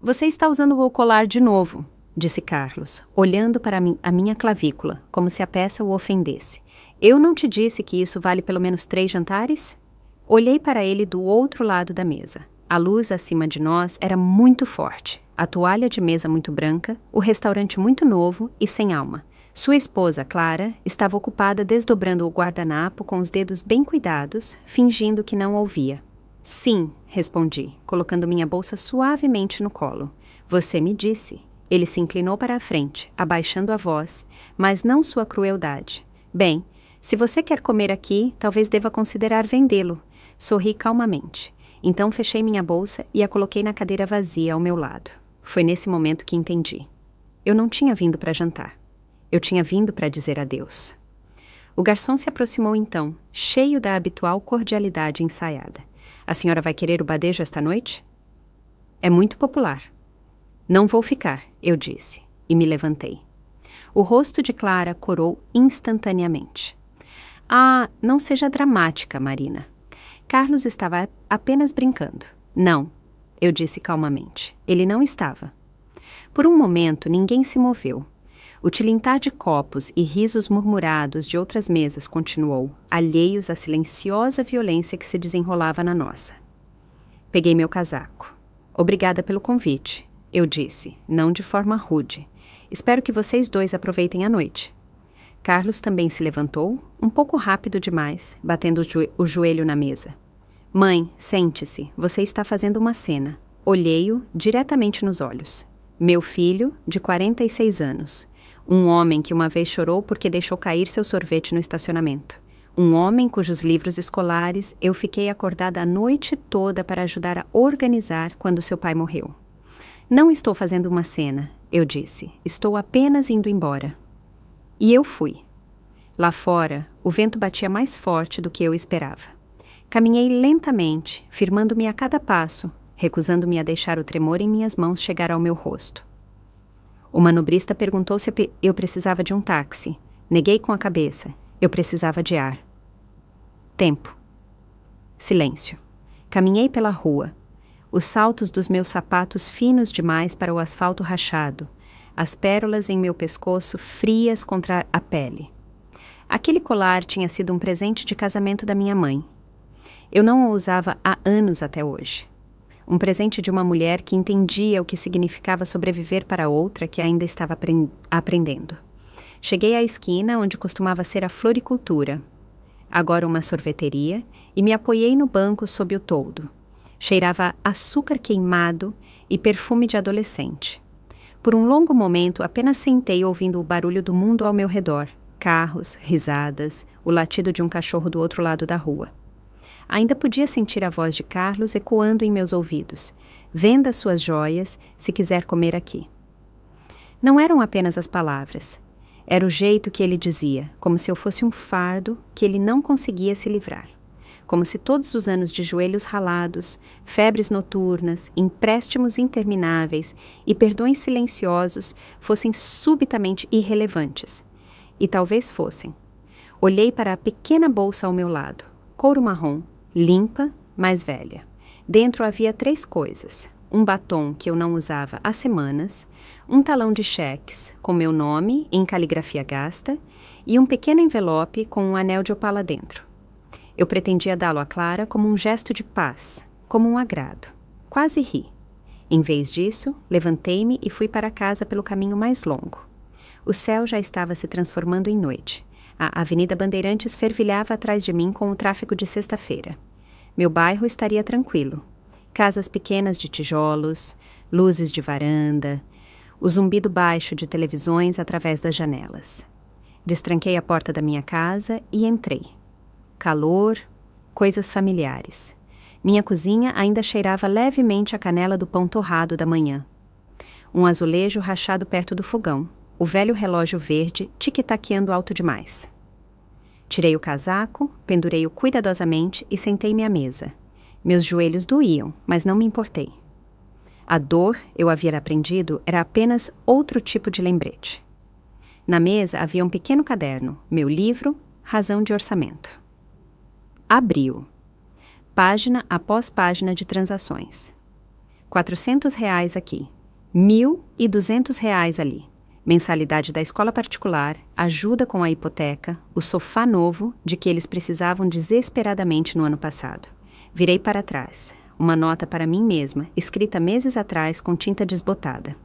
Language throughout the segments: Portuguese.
Você está usando o colar de novo, disse Carlos, olhando para a minha clavícula, como se a peça o ofendesse. Eu não te disse que isso vale pelo menos 3 jantares? Olhei para ele do outro lado da mesa. A luz acima de nós era muito forte, a toalha de mesa muito branca, o restaurante muito novo e sem alma. Sua esposa, Clara, estava ocupada desdobrando o guardanapo com os dedos bem cuidados, fingindo que não ouvia. Sim, respondi, colocando minha bolsa suavemente no colo. Você me disse. Ele se inclinou para a frente, abaixando a voz, mas não sua crueldade. Bem, se você quer comer aqui, talvez deva considerar vendê-lo. Sorri calmamente. Então fechei minha bolsa e a coloquei na cadeira vazia ao meu lado. Foi nesse momento que entendi. Eu não tinha vindo para jantar. Eu tinha vindo para dizer adeus. O garçom se aproximou então, cheio da habitual cordialidade ensaiada. A senhora vai querer o badejo esta noite? É muito popular. Não vou ficar, eu disse, e me levantei. O rosto de Clara corou instantaneamente. Ah, não seja dramática, Marina. Carlos estava apenas brincando. Não, eu disse calmamente. Ele não estava. Por um momento, ninguém se moveu. O tilintar de copos e risos murmurados de outras mesas continuou, alheios à silenciosa violência que se desenrolava na nossa. Peguei meu casaco. Obrigada pelo convite, eu disse, não de forma rude. Espero que vocês dois aproveitem a noite. Carlos também se levantou, um pouco rápido demais, batendo o joelho na mesa. Mãe, sente-se, você está fazendo uma cena. Olhei-o diretamente nos olhos. Meu filho, de 46 anos. Um homem que uma vez chorou porque deixou cair seu sorvete no estacionamento. Um homem cujos livros escolares eu fiquei acordada a noite toda para ajudar a organizar quando seu pai morreu. Não estou fazendo uma cena, eu disse. Estou apenas indo embora. E eu fui. Lá fora, o vento batia mais forte do que eu esperava. Caminhei lentamente, firmando-me a cada passo, recusando-me a deixar o tremor em minhas mãos chegar ao meu rosto. O manobrista perguntou se eu precisava de um táxi. Neguei com a cabeça. Eu precisava de ar. Tempo. Silêncio. Caminhei pela rua. Os saltos dos meus sapatos finos demais para o asfalto rachado. As pérolas em meu pescoço frias contra a pele. Aquele colar tinha sido um presente de casamento da minha mãe. Eu não o usava há anos até hoje. Um presente de uma mulher que entendia o que significava sobreviver para outra que ainda estava aprendendo. Cheguei à esquina onde costumava ser a floricultura, agora uma sorveteria, e me apoiei no banco sob o toldo. Cheirava açúcar queimado e perfume de adolescente. Por um longo momento apenas sentei ouvindo o barulho do mundo ao meu redor, carros, risadas, o latido de um cachorro do outro lado da rua. Ainda podia sentir a voz de Carlos ecoando em meus ouvidos. Venda suas joias, se quiser comer aqui. Não eram apenas as palavras. Era o jeito que ele dizia, como se eu fosse um fardo que ele não conseguia se livrar. Como se todos os anos de joelhos ralados, febres noturnas, empréstimos intermináveis e perdões silenciosos fossem subitamente irrelevantes. E talvez fossem. Olhei para a pequena bolsa ao meu lado, couro marrom, limpa, mas velha. Dentro havia 3 coisas. Um batom que eu não usava há semanas, um talão de cheques com meu nome em caligrafia gasta e um pequeno envelope com um anel de opala dentro. Eu pretendia dá-lo a Clara como um gesto de paz, como um agrado. Quase ri. Em vez disso, levantei-me e fui para casa pelo caminho mais longo. O céu já estava se transformando em noite. A Avenida Bandeirantes fervilhava atrás de mim com o tráfego de sexta-feira. Meu bairro estaria tranquilo. Casas pequenas de tijolos, luzes de varanda, o zumbido baixo de televisões através das janelas. Destranquei a porta da minha casa e entrei. Calor, coisas familiares. Minha cozinha ainda cheirava levemente a canela do pão torrado da manhã. Um azulejo rachado perto do fogão. O velho relógio verde tic-taqueando alto demais. Tirei o casaco, pendurei-o cuidadosamente e sentei-me à mesa. Meus joelhos doíam, mas não me importei. A dor, eu havia aprendido, era apenas outro tipo de lembrete. Na mesa havia um pequeno caderno, meu livro, razão de orçamento. Abri-o. Página após página de transações. R$ 400 aqui, R$ 1.200 ali. Mensalidade da escola particular, ajuda com a hipoteca, o sofá novo de que eles precisavam desesperadamente no ano passado. Virei para trás. Uma nota para mim mesma, escrita meses atrás com tinta desbotada.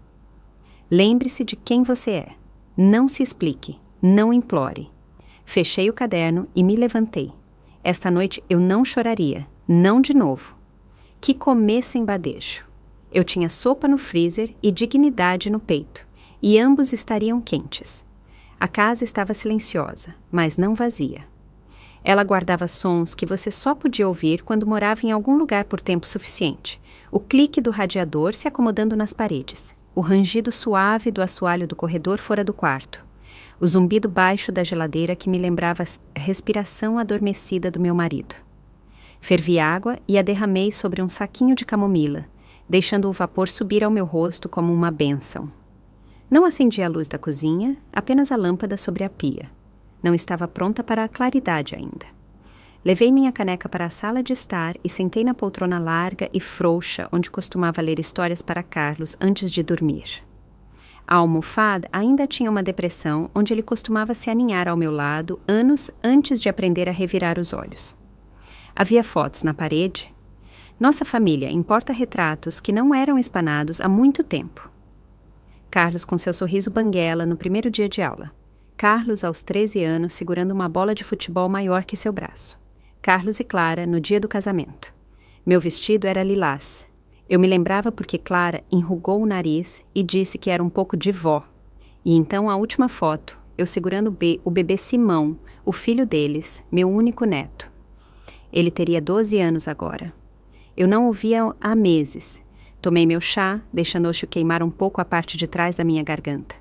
Lembre-se de quem você é. Não se explique. Não implore. Fechei o caderno e me levantei. Esta noite eu não choraria. Não de novo. Que comesse em badejo. Eu tinha sopa no freezer e dignidade no peito. E ambos estariam quentes. A casa estava silenciosa, mas não vazia. Ela guardava sons que você só podia ouvir quando morava em algum lugar por tempo suficiente. O clique do radiador se acomodando nas paredes. O rangido suave do assoalho do corredor fora do quarto. O zumbido baixo da geladeira que me lembrava a respiração adormecida do meu marido. Fervi água e a derramei sobre um saquinho de camomila, deixando o vapor subir ao meu rosto como uma bênção. Não acendi a luz da cozinha, apenas a lâmpada sobre a pia. Não estava pronta para a claridade ainda. Levei minha caneca para a sala de estar e sentei na poltrona larga e frouxa onde costumava ler histórias para Carlos antes de dormir. A almofada ainda tinha uma depressão onde ele costumava se aninhar ao meu lado anos antes de aprender a revirar os olhos. Havia fotos na parede. Nossa família em porta-retratos que não eram espanados há muito tempo. Carlos com seu sorriso banguela no primeiro dia de aula. Carlos aos 13 anos segurando uma bola de futebol maior que seu braço. Carlos e Clara no dia do casamento. Meu vestido era lilás. Eu me lembrava porque Clara enrugou o nariz e disse que era um pouco de vó. E então a última foto, eu segurando o bebê Simão, o filho deles, meu único neto. Ele teria 12 anos agora. Eu não o via há meses. Tomei meu chá, deixando-o queimar um pouco a parte de trás da minha garganta.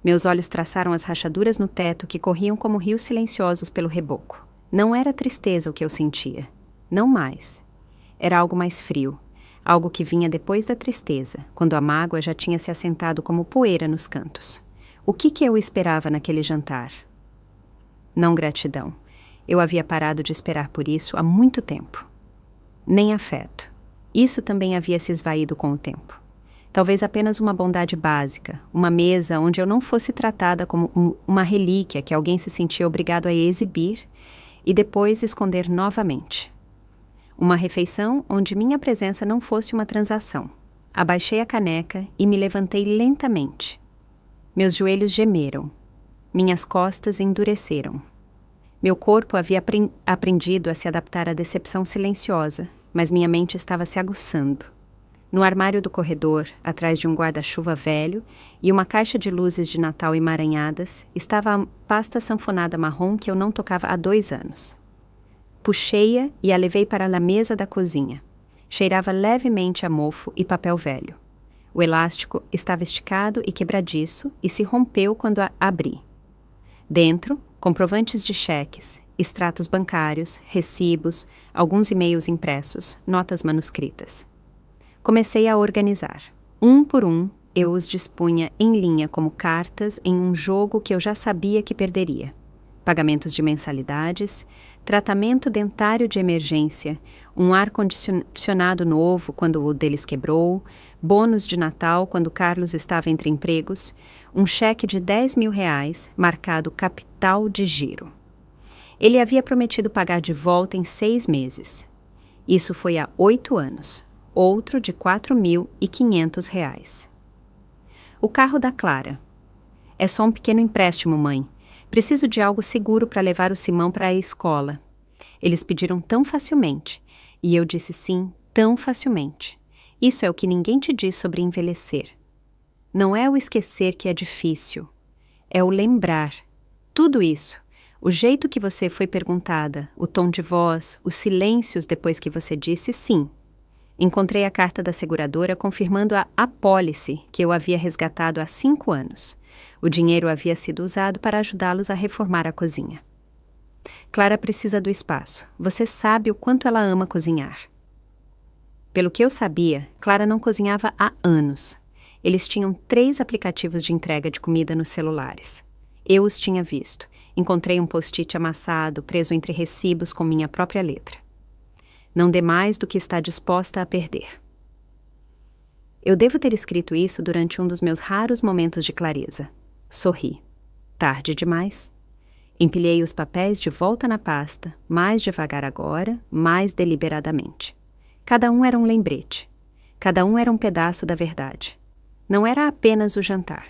Meus olhos traçaram as rachaduras no teto que corriam como rios silenciosos pelo reboco. Não era tristeza o que eu sentia. Não mais. Era algo mais frio. Algo que vinha depois da tristeza, quando a mágoa já tinha se assentado como poeira nos cantos. O que eu esperava naquele jantar? Não gratidão. Eu havia parado de esperar por isso há muito tempo. Nem afeto. Isso também havia se esvaído com o tempo. Talvez apenas uma bondade básica, uma mesa onde eu não fosse tratada como uma relíquia que alguém se sentia obrigado a exibir e depois esconder novamente. Uma refeição onde minha presença não fosse uma transação. Abaixei a caneca e me levantei lentamente. Meus joelhos gemeram. Minhas costas endureceram. Meu corpo havia aprendido a se adaptar à decepção silenciosa, mas minha mente estava se aguçando. No armário do corredor, atrás de um guarda-chuva velho e uma caixa de luzes de Natal emaranhadas, estava a pasta sanfonada marrom que eu não tocava há 2 anos. Puxei-a e a levei para a mesa da cozinha. Cheirava levemente a mofo e papel velho. O elástico estava esticado e quebradiço e se rompeu quando a abri. Dentro, comprovantes de cheques, extratos bancários, recibos, alguns e-mails impressos, notas manuscritas. Comecei a organizar. Um por um, eu os dispunha em linha como cartas em um jogo que eu já sabia que perderia. Pagamentos de mensalidades, tratamento dentário de emergência, um ar-condicionado novo quando o deles quebrou, bônus de Natal quando Carlos estava entre empregos, um cheque de R$ 10.000 marcado capital de giro. Ele havia prometido pagar de volta em 6 meses. Isso foi há 8 anos. Outro de R$ 4.500. O carro da Clara. É só um pequeno empréstimo, mãe. Preciso de algo seguro para levar o Simão para a escola. Eles pediram tão facilmente. E eu disse sim, tão facilmente. Isso é o que ninguém te diz sobre envelhecer. Não é o esquecer que é difícil. É o lembrar. Tudo isso. O jeito que você foi perguntada, o tom de voz, os silêncios depois que você disse sim. Encontrei a carta da seguradora confirmando a apólice que eu havia resgatado há 5 anos. O dinheiro havia sido usado para ajudá-los a reformar a cozinha. Clara precisa do espaço. Você sabe o quanto ela ama cozinhar. Pelo que eu sabia, Clara não cozinhava há anos. Eles tinham 3 aplicativos de entrega de comida nos celulares. Eu os tinha visto. Encontrei um post-it amassado, preso entre recibos com minha própria letra. Não dê mais do que está disposta a perder. Eu devo ter escrito isso durante um dos meus raros momentos de clareza. Sorri. Tarde demais. Empilhei os papéis de volta na pasta, mais devagar agora, mais deliberadamente. Cada um era um lembrete. Cada um era um pedaço da verdade. Não era apenas o jantar.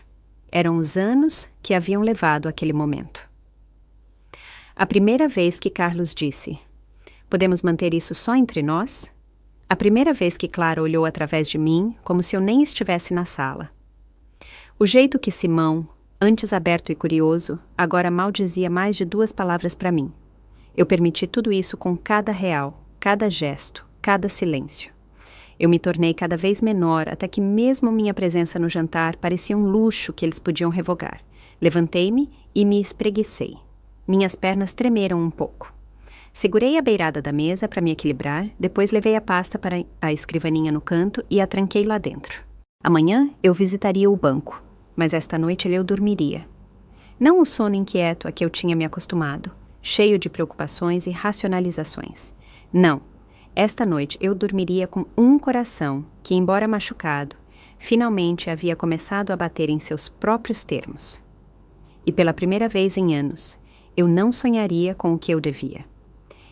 Eram os anos que haviam levado àquele momento. A primeira vez que Carlos disse: "Podemos manter isso só entre nós?" A primeira vez que Clara olhou através de mim, como se eu nem estivesse na sala. O jeito que Simão, antes aberto e curioso, agora mal dizia mais de 2 palavras para mim. Eu permiti tudo isso com cada real, cada gesto, cada silêncio. Eu me tornei cada vez menor, até que mesmo minha presença no jantar parecia um luxo que eles podiam revogar. Levantei-me e me espreguicei. Minhas pernas tremeram um pouco. Segurei a beirada da mesa para me equilibrar, depois levei a pasta para a escrivaninha no canto e a tranquei lá dentro. Amanhã eu visitaria o banco, mas esta noite eu dormiria. Não o sono inquieto a que eu tinha me acostumado, cheio de preocupações e racionalizações. Não, esta noite eu dormiria com um coração que, embora machucado, finalmente havia começado a bater em seus próprios termos. E pela primeira vez em anos, eu não sonharia com o que eu devia.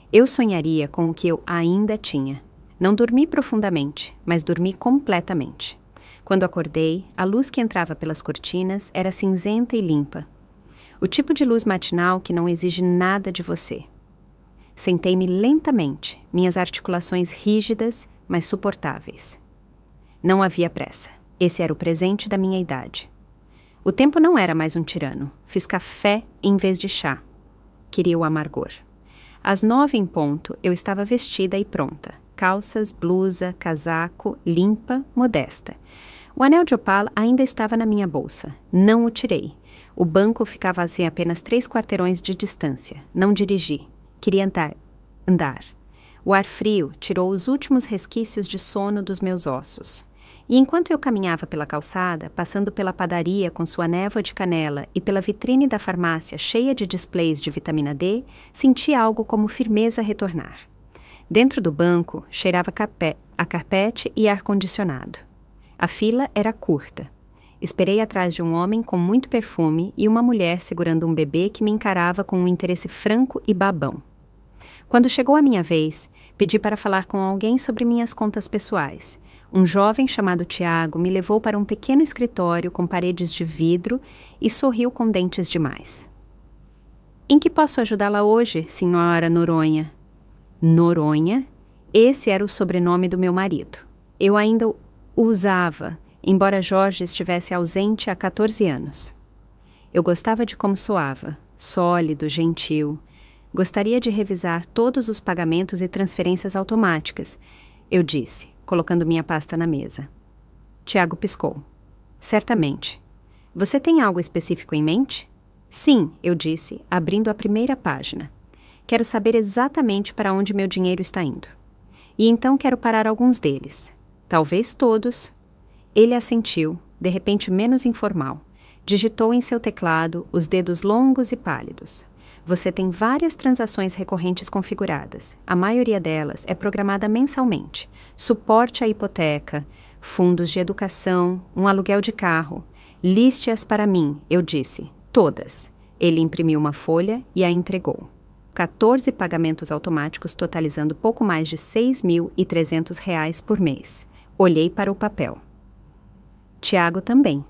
Eu sonharia com o que eu ainda tinha. Não dormi profundamente, mas dormi completamente. Quando acordei, a luz que entrava pelas cortinas era cinzenta e limpa. O tipo de luz matinal que não exige nada de você. Sentei-me lentamente, minhas articulações rígidas, mas suportáveis. Não havia pressa. Esse era o presente da minha idade. O tempo não era mais um tirano. Fiz café em vez de chá. Queria o amargor. Às 9 em ponto, eu estava vestida e pronta. Calças, blusa, casaco, limpa, modesta. O anel de opala ainda estava na minha bolsa. Não o tirei. O banco ficava assim apenas 3 quarteirões de distância. Não dirigi. Queria andar. O ar frio tirou os últimos resquícios de sono dos meus ossos. E enquanto eu caminhava pela calçada, passando pela padaria com sua névoa de canela e pela vitrine da farmácia cheia de displays de vitamina D, senti algo como firmeza retornar. Dentro do banco, cheirava a carpete e ar-condicionado. A fila era curta. Esperei atrás de um homem com muito perfume e uma mulher segurando um bebê que me encarava com um interesse franco e babão. Quando chegou a minha vez, pedi para falar com alguém sobre minhas contas pessoais. Um jovem chamado Tiago me levou para um pequeno escritório com paredes de vidro e sorriu com dentes demais. "Em que posso ajudá-la hoje, senhora Noronha?" Noronha? Esse era o sobrenome do meu marido. Eu ainda o usava, embora Jorge estivesse ausente há 14 anos. Eu gostava de como soava, sólido, gentil. Gostaria de revisar todos os pagamentos e transferências automáticas, eu disse, colocando minha pasta na mesa. Tiago piscou. "Certamente. Você tem algo específico em mente?" "Sim", eu disse, abrindo a primeira página. "Quero saber exatamente para onde meu dinheiro está indo. E então quero parar alguns deles. Talvez todos." Ele assentiu, de repente menos informal. Digitou em seu teclado, os dedos longos e pálidos. "Você tem várias transações recorrentes configuradas. A maioria delas é programada mensalmente. Suporte à hipoteca, fundos de educação, um aluguel de carro. Liste-as para mim", eu disse. "Todas." Ele imprimiu uma folha e a entregou. 14 pagamentos automáticos totalizando pouco mais de R$ 6.300 por mês. Olhei para o papel. Tiago também.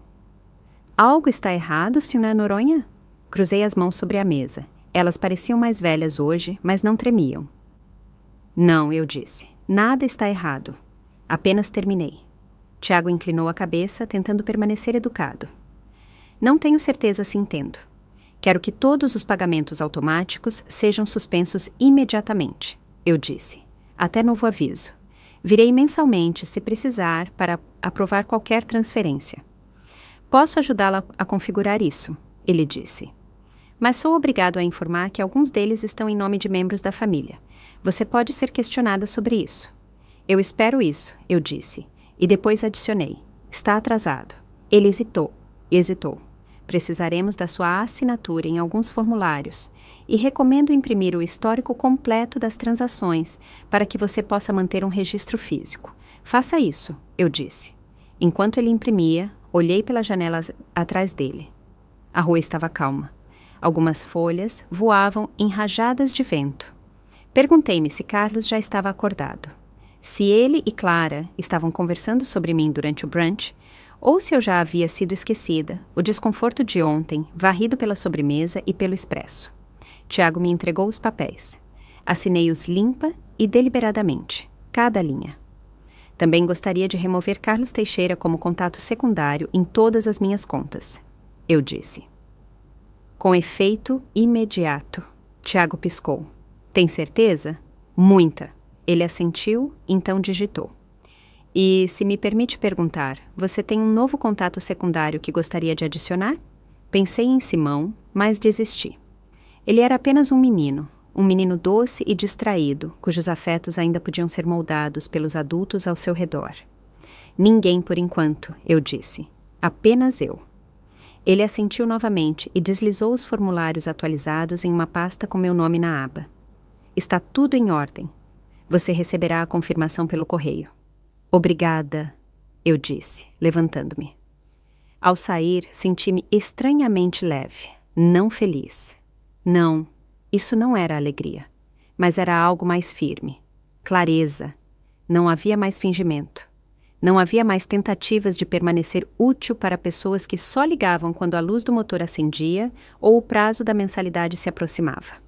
"Algo está errado, senhora Noronha?" Cruzei as mãos sobre a mesa. Elas pareciam mais velhas hoje, mas não tremiam. "Não", eu disse. "Nada está errado. Apenas terminei." Tiago inclinou a cabeça, tentando permanecer educado. "Não tenho certeza se entendo. Quero que todos os pagamentos automáticos sejam suspensos imediatamente", eu disse. "Até novo aviso. Virei mensalmente, se precisar, para aprovar qualquer transferência." "Posso ajudá-la a configurar isso", ele disse. "Mas sou obrigado a informar que alguns deles estão em nome de membros da família. Você pode ser questionada sobre isso." "Eu espero isso", eu disse, e depois adicionei. "Está atrasado." Ele hesitou. "Precisaremos da sua assinatura em alguns formulários e recomendo imprimir o histórico completo das transações para que você possa manter um registro físico. Faça isso", eu disse. Enquanto ele imprimia, olhei pela janela atrás dele. A rua estava calma. Algumas folhas voavam em rajadas de vento. Perguntei-me se Carlos já estava acordado. Se ele e Clara estavam conversando sobre mim durante o brunch, ou se eu já havia sido esquecida, o desconforto de ontem, varrido pela sobremesa e pelo expresso. Tiago me entregou os papéis. Assinei-os limpa e deliberadamente, cada linha. Também gostaria de remover Carlos Teixeira como contato secundário em todas as minhas contas, eu disse. Com efeito imediato, Tiago piscou. Tem certeza? Muita. Ele assentiu, então digitou. E, se me permite perguntar, você tem um novo contato secundário que gostaria de adicionar? Pensei em Simão, mas desisti. Ele era apenas um menino doce e distraído, cujos afetos ainda podiam ser moldados pelos adultos ao seu redor. Ninguém por enquanto, eu disse. Apenas eu. Ele assentiu novamente e deslizou os formulários atualizados em uma pasta com meu nome na aba. Está tudo em ordem. Você receberá a confirmação pelo correio. Obrigada, eu disse, levantando-me. Ao sair, senti-me estranhamente leve, não feliz. Não, isso não era alegria, mas era algo mais firme. Clareza. Não havia mais fingimento. Não havia mais tentativas de permanecer útil para pessoas que só ligavam quando a luz do motor acendia ou o prazo da mensalidade se aproximava.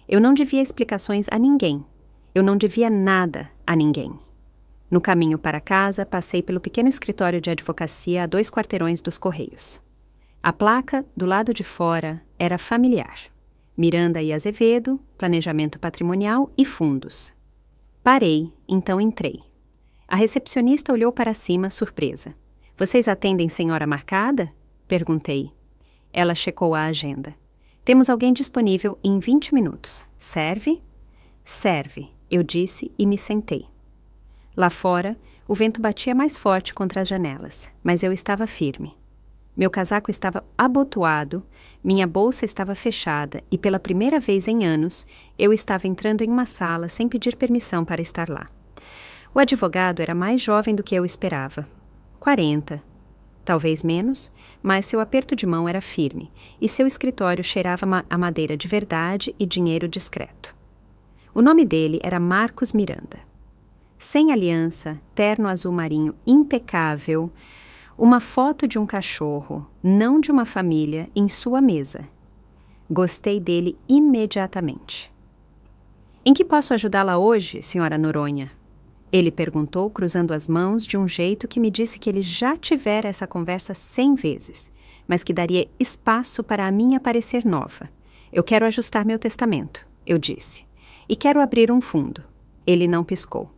Eu não devia explicações a ninguém. Eu não devia nada a ninguém. No caminho para casa, passei pelo pequeno escritório de advocacia a 2 quarteirões dos Correios. A placa, do lado de fora, era familiar. Miranda e Azevedo, planejamento patrimonial e fundos. Parei, então entrei. A recepcionista olhou para cima, surpresa. Vocês atendem sem hora marcada? Perguntei. Ela checou a agenda. Temos alguém disponível em 20 minutos. Serve? Serve, eu disse e me sentei. Lá fora, o vento batia mais forte contra as janelas, mas eu estava firme. Meu casaco estava abotoado, minha bolsa estava fechada e pela primeira vez em anos, eu estava entrando em uma sala sem pedir permissão para estar lá. O advogado era mais jovem do que eu esperava. 40. Talvez menos, mas seu aperto de mão era firme e seu escritório cheirava a madeira de verdade e dinheiro discreto. O nome dele era Marcos Miranda. Sem aliança, terno azul marinho impecável, uma foto de um cachorro, não de uma família, em sua mesa. Gostei dele imediatamente. Em que posso ajudá-la hoje, senhora Noronha? Ele perguntou, cruzando as mãos de um jeito que me disse que ele já tivera essa conversa 100 vezes, mas que daria espaço para a minha parecer nova. Eu quero ajustar meu testamento, eu disse. E quero abrir um fundo. Ele não piscou.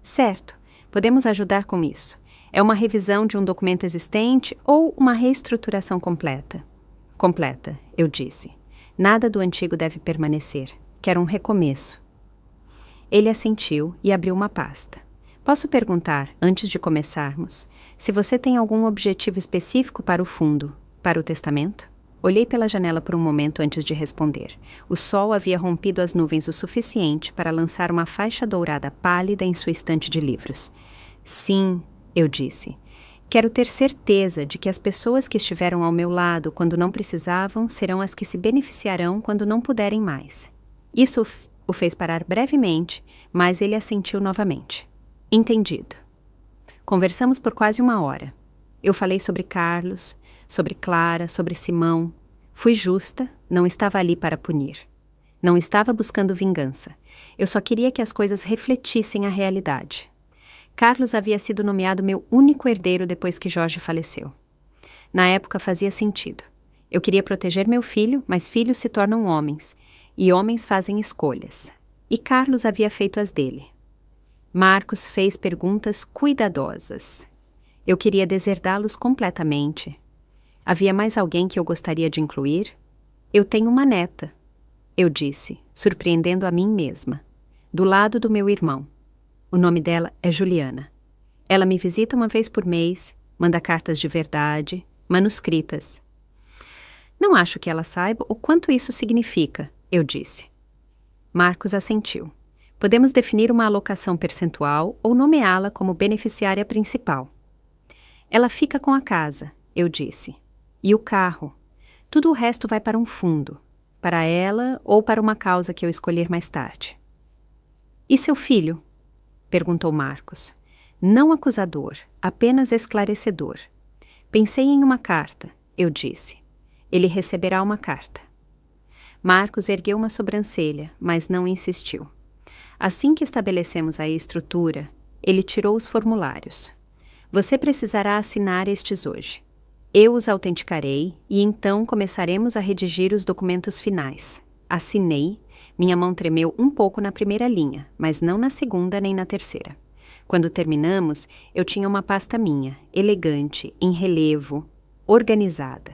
Certo, podemos ajudar com isso. É uma revisão de um documento existente ou uma reestruturação completa? Completa, eu disse. Nada do antigo deve permanecer. Quero um recomeço. Ele assentiu e abriu uma pasta. Posso perguntar, antes de começarmos, se você tem algum objetivo específico para o fundo, para o testamento? Olhei pela janela por um momento antes de responder. O sol havia rompido as nuvens o suficiente para lançar uma faixa dourada pálida em sua estante de livros. Sim, eu disse. Quero ter certeza de que as pessoas que estiveram ao meu lado quando não precisavam serão as que se beneficiarão quando não puderem mais. Isso o fez parar brevemente, mas ele assentiu novamente. Entendido. Conversamos por quase 1 hora. Eu falei sobre Carlos, sobre Clara, sobre Simão. Fui justa, não estava ali para punir. Não estava buscando vingança. Eu só queria que as coisas refletissem a realidade. Carlos havia sido nomeado meu único herdeiro depois que Jorge faleceu. Na época fazia sentido. Eu queria proteger meu filho, mas filhos se tornam homens, e homens fazem escolhas. E Carlos havia feito as dele. Marcos fez perguntas cuidadosas. Eu queria deserdá-los completamente. Havia mais alguém que eu gostaria de incluir? Eu tenho uma neta, eu disse, surpreendendo a mim mesma, do lado do meu irmão. O nome dela é Juliana. Ela me visita 1 vez por mês, manda cartas de verdade, manuscritas. Não acho que ela saiba o quanto isso significa, eu disse. Marcos assentiu. Podemos definir uma alocação percentual ou nomeá-la como beneficiária principal. Ela fica com a casa, eu disse. E o carro. Tudo o resto vai para um fundo. Para ela ou para uma causa que eu escolher mais tarde. E seu filho? Perguntou Marcos. Não acusador, apenas esclarecedor. Pensei em uma carta, eu disse. Ele receberá uma carta. Marcos ergueu uma sobrancelha, mas não insistiu. Assim que estabelecemos a estrutura, ele tirou os formulários. Você precisará assinar estes hoje. Eu os autenticarei e então começaremos a redigir os documentos finais. Assinei. Minha mão tremeu um pouco na primeira linha, mas não na segunda nem na terceira. Quando terminamos, eu tinha uma pasta minha, elegante, em relevo, organizada.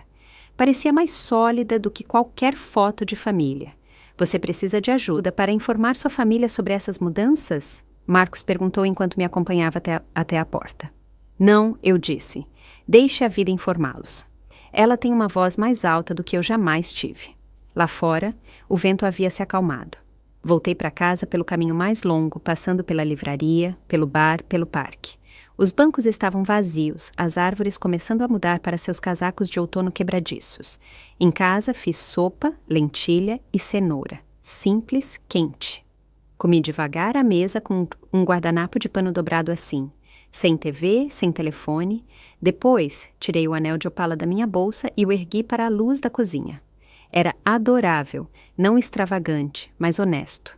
Parecia mais sólida do que qualquer foto de família. Você precisa de ajuda para informar sua família sobre essas mudanças? Marcos perguntou enquanto me acompanhava até a porta. Não, eu disse. Deixe a vida informá-los. Ela tem uma voz mais alta do que eu jamais tive. Lá fora, o vento havia se acalmado. Voltei para casa pelo caminho mais longo, passando pela livraria, pelo bar, pelo parque. Os bancos estavam vazios, as árvores começando a mudar para seus casacos de outono quebradiços. Em casa fiz sopa, lentilha e cenoura. Simples, quente. Comi devagar à mesa com um guardanapo de pano dobrado assim. Sem TV, sem telefone. Depois, tirei o anel de opala da minha bolsa e o ergui para a luz da cozinha. Era adorável, não extravagante, mas honesto.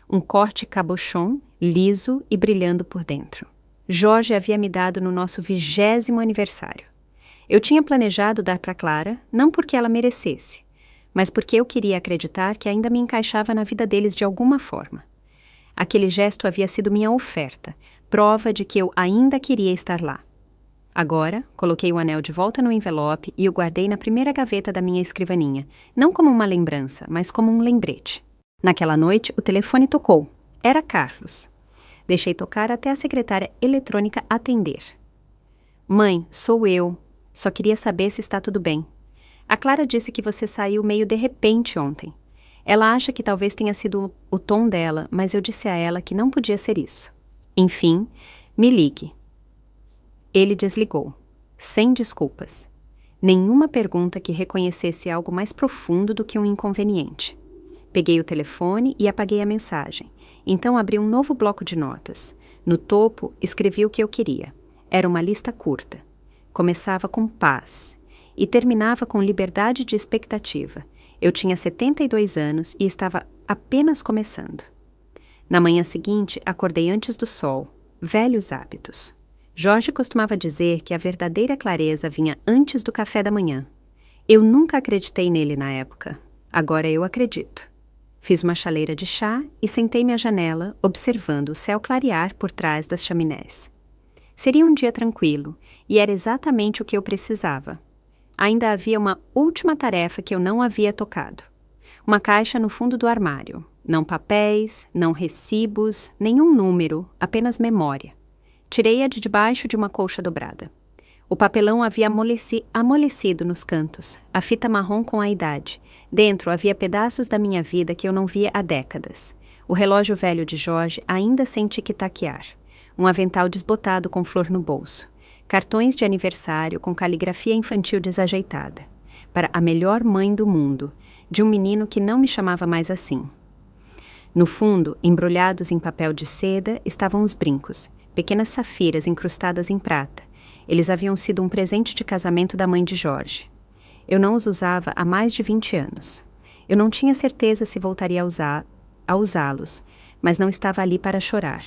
Um corte cabochon, liso e brilhando por dentro. Jorge havia me dado no nosso 20º aniversário. Eu tinha planejado dar para Clara, não porque ela merecesse, mas porque eu queria acreditar que ainda me encaixava na vida deles de alguma forma. Aquele gesto havia sido minha oferta, prova de que eu ainda queria estar lá. Agora, coloquei o anel de volta no envelope e o guardei na primeira gaveta da minha escrivaninha, não como uma lembrança, mas como um lembrete. Naquela noite, o telefone tocou. Era Carlos. Deixei tocar até a secretária eletrônica atender. Mãe, sou eu. Só queria saber se está tudo bem. A Clara disse que você saiu meio de repente ontem. Ela acha que talvez tenha sido o tom dela, mas eu disse a ela que não podia ser isso. Enfim, me ligue. Ele desligou, sem desculpas. Nenhuma pergunta que reconhecesse algo mais profundo do que um inconveniente. Peguei o telefone e apaguei a mensagem. Então abri um novo bloco de notas. No topo, escrevi o que eu queria. Era uma lista curta. Começava com paz e terminava com liberdade de expectativa. Eu tinha 72 anos e estava apenas começando. Na manhã seguinte, acordei antes do sol. Velhos hábitos. Jorge costumava dizer que a verdadeira clareza vinha antes do café da manhã. Eu nunca acreditei nele na época. Agora eu acredito. Fiz uma chaleira de chá e sentei-me à janela, observando o céu clarear por trás das chaminés. Seria um dia tranquilo, e era exatamente o que eu precisava. Ainda havia uma última tarefa que eu não havia tocado. Uma caixa no fundo do armário. Não papéis, não recibos, nenhum número, apenas memória. Tirei-a de debaixo de uma colcha dobrada. O papelão havia amolecido nos cantos, a fita marrom com a idade. Dentro havia pedaços da minha vida que eu não via há décadas. O relógio velho de Jorge ainda sem tic-taquear. Um avental desbotado com flor no bolso. Cartões de aniversário com caligrafia infantil desajeitada. Para a melhor mãe do mundo, de um menino que não me chamava mais assim. No fundo, embrulhados em papel de seda, estavam os brincos. Pequenas safiras incrustadas em prata. Eles haviam sido um presente de casamento da mãe de Jorge. Eu não os usava há mais de 20 anos. Eu não tinha certeza se voltaria a usá-los, mas não estava ali para chorar.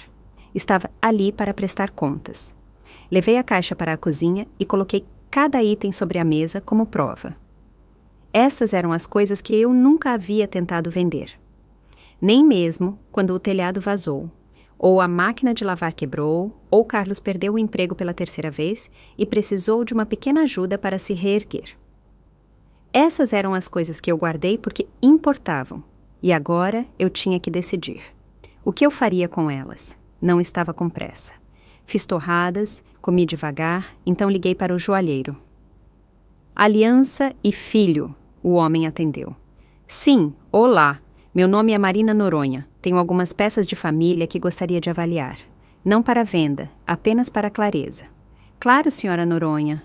Estava ali para prestar contas. Levei a caixa para a cozinha e coloquei cada item sobre a mesa como prova. Essas eram as coisas que eu nunca havia tentado vender. Nem mesmo quando o telhado vazou. Ou a máquina de lavar quebrou, ou Carlos perdeu o emprego pela terceira vez e precisou de uma pequena ajuda para se reerguer. Essas eram as coisas que eu guardei porque importavam, e agora eu tinha que decidir. O que eu faria com elas? Não estava com pressa. Fiz torradas, comi devagar, então liguei para o joalheiro. Aliança e filho, o homem atendeu. Sim, olá. Meu nome é Marina Noronha. Tenho algumas peças de família que gostaria de avaliar. Não para venda, apenas para clareza. Claro, senhora Noronha.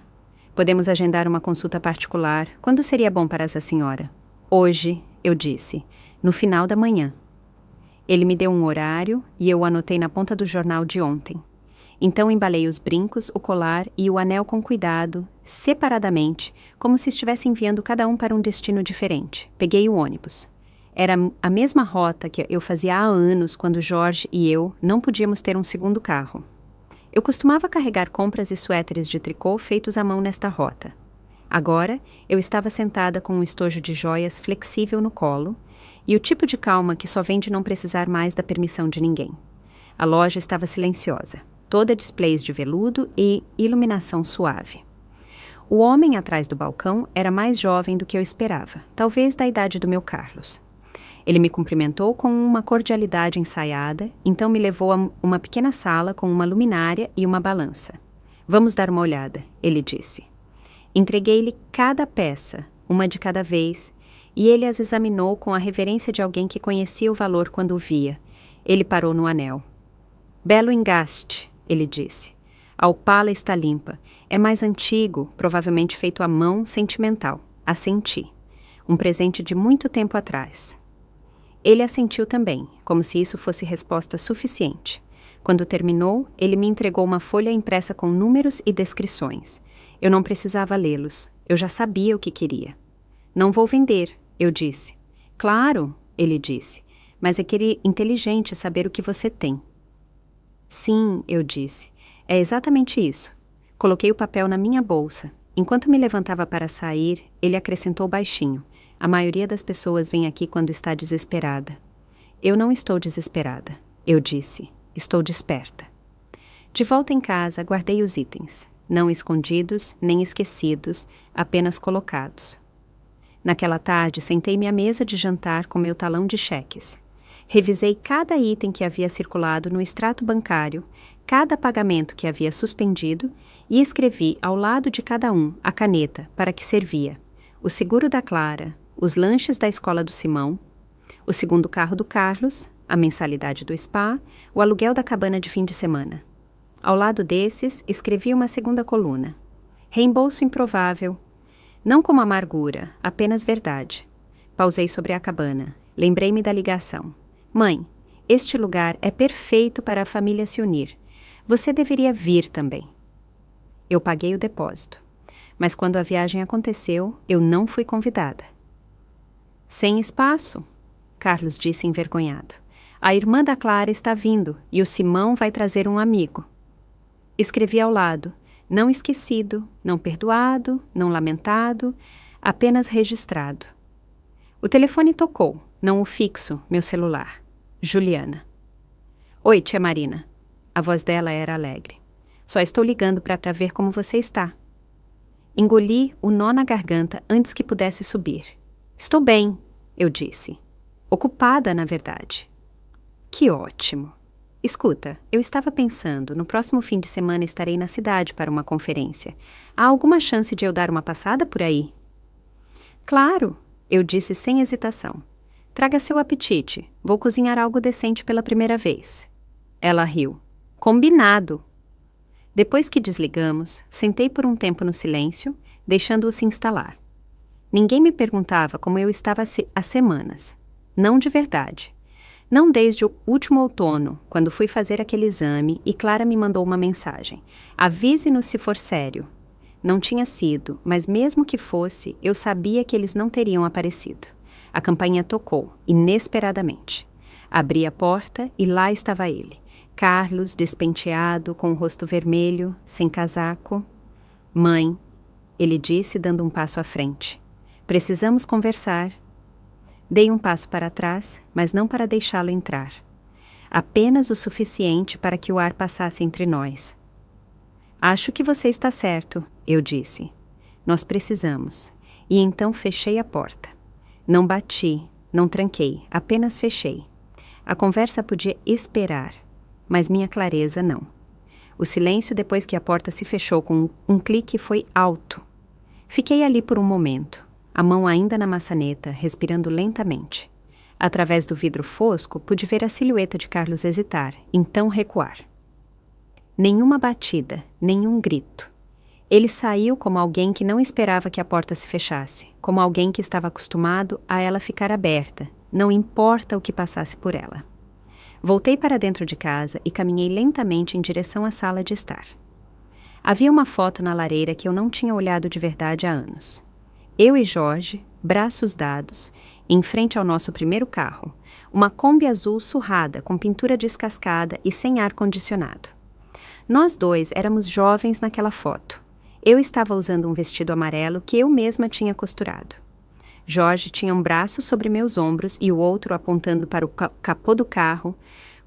Podemos agendar uma consulta particular. Quando seria bom para essa senhora? Hoje, eu disse. No final da manhã. Ele me deu um horário e eu o anotei na ponta do jornal de ontem. Então embalei os brincos, o colar e o anel com cuidado, separadamente, como se estivesse enviando cada um para um destino diferente. Peguei o ônibus. Era a mesma rota que eu fazia há anos quando Jorge e eu não podíamos ter um segundo carro. Eu costumava carregar compras e suéteres de tricô feitos à mão nesta rota. Agora, eu estava sentada com um estojo de joias flexível no colo e o tipo de calma que só vem de não precisar mais da permissão de ninguém. A loja estava silenciosa, toda displays de veludo e iluminação suave. O homem atrás do balcão era mais jovem do que eu esperava, talvez da idade do meu Carlos. Ele me cumprimentou com uma cordialidade ensaiada, então me levou a uma pequena sala com uma luminária e uma balança. Vamos dar uma olhada, ele disse. Entreguei-lhe cada peça, uma de cada vez, e ele as examinou com a reverência de alguém que conhecia o valor quando o via. Ele parou no anel. Belo engaste, ele disse. A opala está limpa. É mais antigo, provavelmente feito à mão, sentimental. Assenti. Um presente de muito tempo atrás. Ele assentiu também, como se isso fosse resposta suficiente. Quando terminou, ele me entregou uma folha impressa com números e descrições. Eu não precisava lê-los. Eu já sabia o que queria. Não vou vender, eu disse. Claro, ele disse, mas é inteligente saber o que você tem. Sim, eu disse. É exatamente isso. Coloquei o papel na minha bolsa. Enquanto me levantava para sair, ele acrescentou baixinho. A maioria das pessoas vem aqui quando está desesperada. Eu não estou desesperada, eu disse. Estou desperta. De volta em casa, guardei os itens. Não escondidos, nem esquecidos, apenas colocados. Naquela tarde, sentei-me à mesa de jantar com meu talão de cheques. Revisei cada item que havia circulado no extrato bancário, cada pagamento que havia suspendido e escrevi ao lado de cada um a caneta para que servia: o seguro da Clara, os lanches da escola do Simão, o segundo carro do Carlos, a mensalidade do spa, o aluguel da cabana de fim de semana. Ao lado desses, escrevi uma segunda coluna. Reembolso improvável. Não como amargura, apenas verdade. Pausei sobre a cabana. Lembrei-me da ligação. Mãe, este lugar é perfeito para a família se unir. Você deveria vir também. Eu paguei o depósito. Mas quando a viagem aconteceu, eu não fui convidada. Sem espaço, Carlos disse envergonhado. A irmã da Clara está vindo e o Simão vai trazer um amigo. Escrevi ao lado, não esquecido, não perdoado, não lamentado, apenas registrado. O telefone tocou, não o fixo, meu celular. Juliana. Oi, tia Marina. A voz dela era alegre. Só estou ligando para ver como você está. Engoli o nó na garganta antes que pudesse subir. Estou bem, eu disse. Ocupada, na verdade. Que ótimo. Escuta, eu estava pensando, no próximo fim de semana estarei na cidade para uma conferência. Há alguma chance de eu dar uma passada por aí? Claro, eu disse sem hesitação. Traga seu apetite. Vou cozinhar algo decente pela primeira vez. Ela riu. Combinado. Depois que desligamos, sentei por um tempo no silêncio, deixando-o se instalar. Ninguém me perguntava como eu estava há semanas. Não de verdade. Não desde o último outono, quando fui fazer aquele exame e Clara me mandou uma mensagem. Avise-nos se for sério. Não tinha sido, mas mesmo que fosse, eu sabia que eles não teriam aparecido. A campainha tocou, inesperadamente. Abri a porta e lá estava ele. Carlos, despenteado, com o rosto vermelho, sem casaco. Mãe, ele disse, dando um passo à frente. Precisamos conversar. Dei um passo para trás, mas não para deixá-lo entrar. Apenas o suficiente para que o ar passasse entre nós. Acho que você está certo, eu disse. Nós precisamos. E então fechei a porta. Não bati, não tranquei, apenas fechei. A conversa podia esperar, mas minha clareza não. O silêncio depois que a porta se fechou com um clique foi alto. Fiquei ali por um momento, a mão ainda na maçaneta, respirando lentamente. Através do vidro fosco, pude ver a silhueta de Carlos hesitar, então recuar. Nenhuma batida, nenhum grito. Ele saiu como alguém que não esperava que a porta se fechasse, como alguém que estava acostumado a ela ficar aberta, não importa o que passasse por ela. Voltei para dentro de casa e caminhei lentamente em direção à sala de estar. Havia uma foto na lareira que eu não tinha olhado de verdade há anos. Eu e Jorge, braços dados, em frente ao nosso primeiro carro, uma Kombi azul surrada, com pintura descascada e sem ar-condicionado. Nós dois éramos jovens naquela foto. Eu estava usando um vestido amarelo que eu mesma tinha costurado. Jorge tinha um braço sobre meus ombros e o outro apontando para o capô do carro,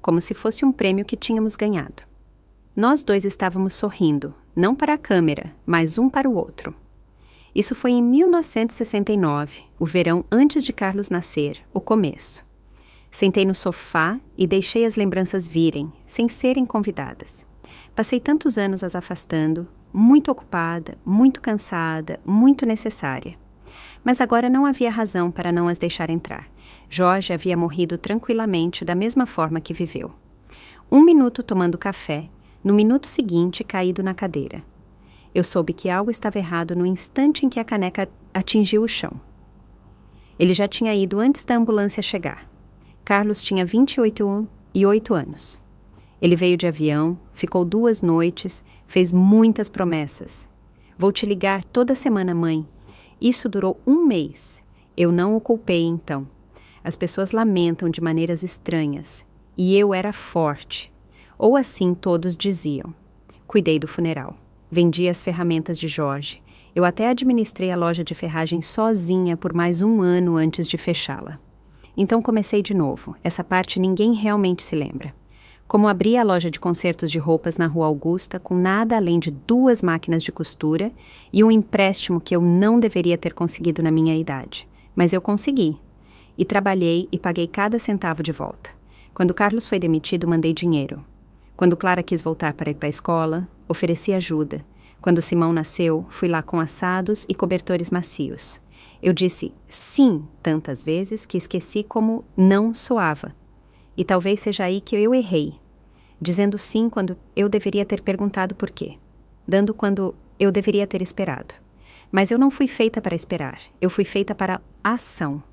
como se fosse um prêmio que tínhamos ganhado. Nós dois estávamos sorrindo, não para a câmera, mas um para o outro. Isso foi em 1969, o verão antes de Carlos nascer, o começo. Sentei no sofá e deixei as lembranças virem, sem serem convidadas. Passei tantos anos as afastando, muito ocupada, muito cansada, muito necessária. Mas agora não havia razão para não as deixar entrar. Jorge havia morrido tranquilamente da mesma forma que viveu. 1 minuto tomando café, no minuto seguinte caído na cadeira. Eu soube que algo estava errado no instante em que a caneca atingiu o chão. Ele já tinha ido antes da ambulância chegar. Carlos tinha 28 anos. Ele veio de avião, ficou 2 noites, fez muitas promessas. Vou te ligar toda semana, mãe. Isso durou 1 mês. Eu não o culpei, então. As pessoas lamentam de maneiras estranhas. E eu era forte. Ou assim todos diziam. Cuidei do funeral. Vendi as ferramentas de Jorge. Eu até administrei a loja de ferragem sozinha por mais 1 ano antes de fechá-la. Então comecei de novo. Essa parte ninguém realmente se lembra. Como abri a loja de consertos de roupas na Rua Augusta com nada além de 2 máquinas de costura e um empréstimo que eu não deveria ter conseguido na minha idade. Mas eu consegui. E trabalhei e paguei cada centavo de volta. Quando Carlos foi demitido, mandei dinheiro. Quando Clara quis voltar para ir para a escola, ofereci ajuda. Quando Simão nasceu, fui lá com assados e cobertores macios. Eu disse sim tantas vezes que esqueci como não soava. E talvez seja aí que eu errei, dizendo sim quando eu deveria ter perguntado por quê, dando quando eu deveria ter esperado. Mas eu não fui feita para esperar, eu fui feita para ação.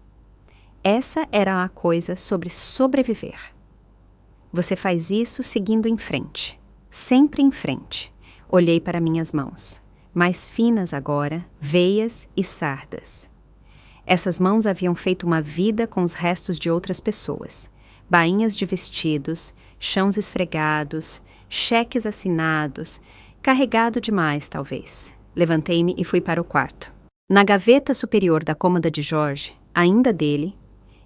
Essa era a coisa sobre sobreviver. Você faz isso seguindo em frente, sempre em frente. Olhei para minhas mãos, mais finas agora, veias e sardas. Essas mãos haviam feito uma vida com os restos de outras pessoas. Bainhas de vestidos, chãos esfregados, cheques assinados, carregado demais, talvez. Levantei-me e fui para o quarto. Na gaveta superior da cômoda de Jorge, ainda dele,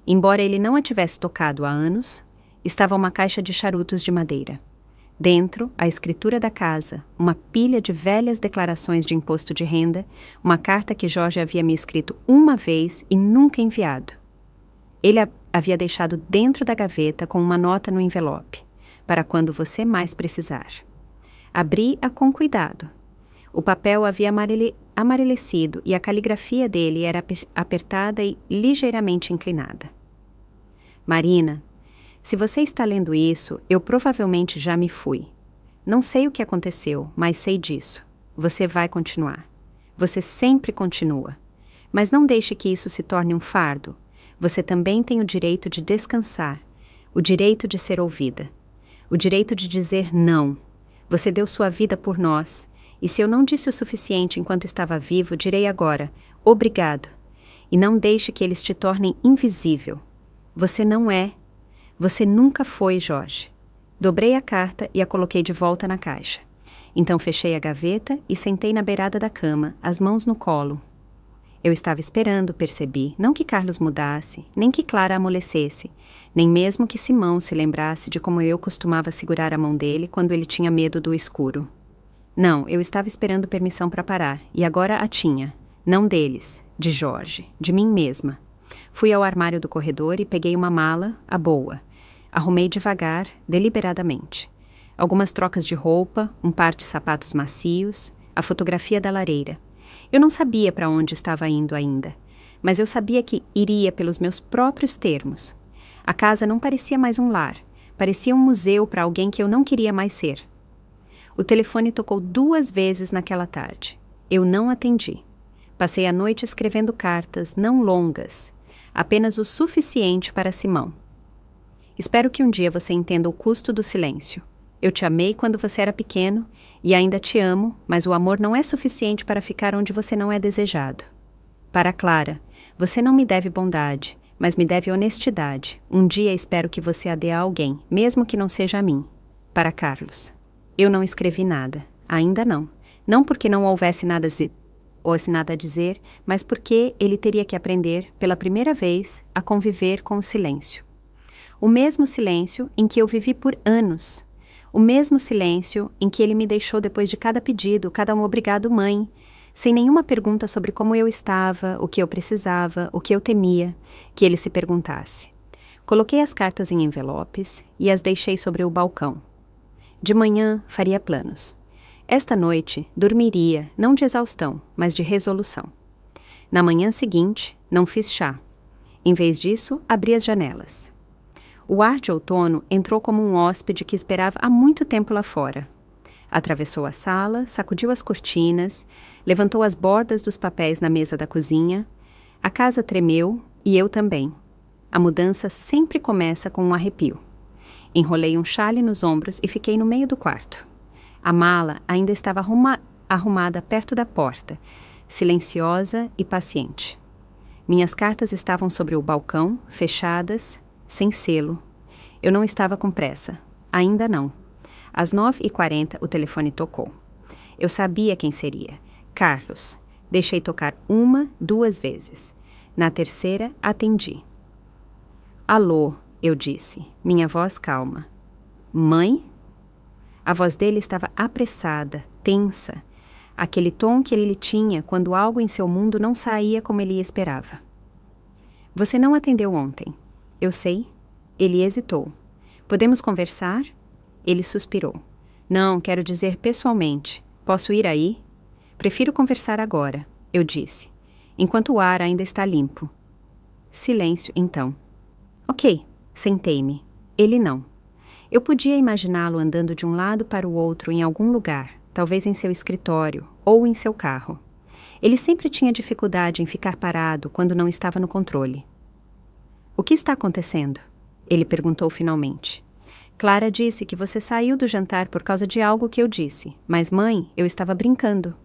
embora ele não a tivesse tocado há anos, estava uma caixa de charutos de madeira. Dentro, a escritura da casa, uma pilha de velhas declarações de imposto de renda, uma carta que Jorge havia me escrito uma vez e nunca enviado. Ele havia deixado dentro da gaveta com uma nota no envelope, para quando você mais precisar. Abri-a com cuidado. O papel havia amarelecido e a caligrafia dele era apertada e ligeiramente inclinada. Marina, se você está lendo isso, eu provavelmente já me fui. Não sei o que aconteceu, mas sei disso. Você vai continuar. Você sempre continua. Mas não deixe que isso se torne um fardo. Você também tem o direito de descansar, o direito de ser ouvida, o direito de dizer não. Você deu sua vida por nós, e se eu não disse o suficiente enquanto estava vivo, direi agora, obrigado. E não deixe que eles te tornem invisível. Você não é. Você nunca foi, Jorge. Dobrei a carta e a coloquei de volta na caixa. Então fechei a gaveta e sentei na beirada da cama, as mãos no colo. Eu estava esperando, percebi, não que Carlos mudasse, nem que Clara amolecesse, nem mesmo que Simão se lembrasse de como eu costumava segurar a mão dele quando ele tinha medo do escuro. Não, eu estava esperando permissão para parar, e agora a tinha. Não deles, de Jorge, de mim mesma. Fui ao armário do corredor e peguei uma mala, a boa. Arrumei devagar, deliberadamente. Algumas trocas de roupa, um par de sapatos macios, a fotografia da lareira. Eu não sabia para onde estava indo ainda, mas eu sabia que iria pelos meus próprios termos. A casa não parecia mais um lar, parecia um museu para alguém que eu não queria mais ser. O telefone tocou 2 vezes naquela tarde. Eu não atendi. Passei a noite escrevendo cartas, não longas, apenas o suficiente para Simão. Espero que um dia você entenda o custo do silêncio. Eu te amei quando você era pequeno e ainda te amo, mas o amor não é suficiente para ficar onde você não é desejado. Para Clara, você não me deve bondade, mas me deve honestidade. Um dia espero que você a dê a alguém, mesmo que não seja a mim. Para Carlos, eu não escrevi nada, ainda não. Não porque não houvesse nada a dizer, mas porque ele teria que aprender, pela primeira vez, a conviver com o silêncio. O mesmo silêncio em que eu vivi por anos. O mesmo silêncio em que ele me deixou depois de cada pedido, cada um obrigado, mãe, sem nenhuma pergunta sobre como eu estava, o que eu precisava, o que eu temia, que ele se perguntasse. Coloquei as cartas em envelopes e as deixei sobre o balcão. De manhã, faria planos. Esta noite, dormiria, não de exaustão, mas de resolução. Na manhã seguinte, não fiz chá. Em vez disso, abri as janelas. O ar de outono entrou como um hóspede que esperava há muito tempo lá fora. Atravessou a sala, sacudiu as cortinas, levantou as bordas dos papéis na mesa da cozinha. A casa tremeu e eu também. A mudança sempre começa com um arrepio. Enrolei um chale nos ombros e fiquei no meio do quarto. A mala ainda estava arrumada perto da porta, silenciosa e paciente. Minhas cartas estavam sobre o balcão, fechadas, sem selo. Eu não estava com pressa. Ainda não. Às 9h40 o telefone tocou. Eu sabia quem seria. Carlos. Deixei tocar 1, 2 vezes. Na terceira, atendi. Alô, eu disse, minha voz calma. Mãe? A voz dele estava apressada, tensa, aquele tom que ele tinha quando algo em seu mundo não saía como ele esperava. Você não atendeu ontem. Eu sei. Ele hesitou. Podemos conversar? Ele suspirou. Não, quero dizer pessoalmente. Posso ir aí? Prefiro conversar agora, eu disse, enquanto o ar ainda está limpo. Silêncio, então. Ok, sentei-me. Ele não. Eu podia imaginá-lo andando de um lado para o outro em algum lugar, talvez em seu escritório ou em seu carro. Ele sempre tinha dificuldade em ficar parado quando não estava no controle. O que está acontecendo? Ele perguntou finalmente. Clara disse que você saiu do jantar por causa de algo que eu disse, mas mãe, eu estava brincando.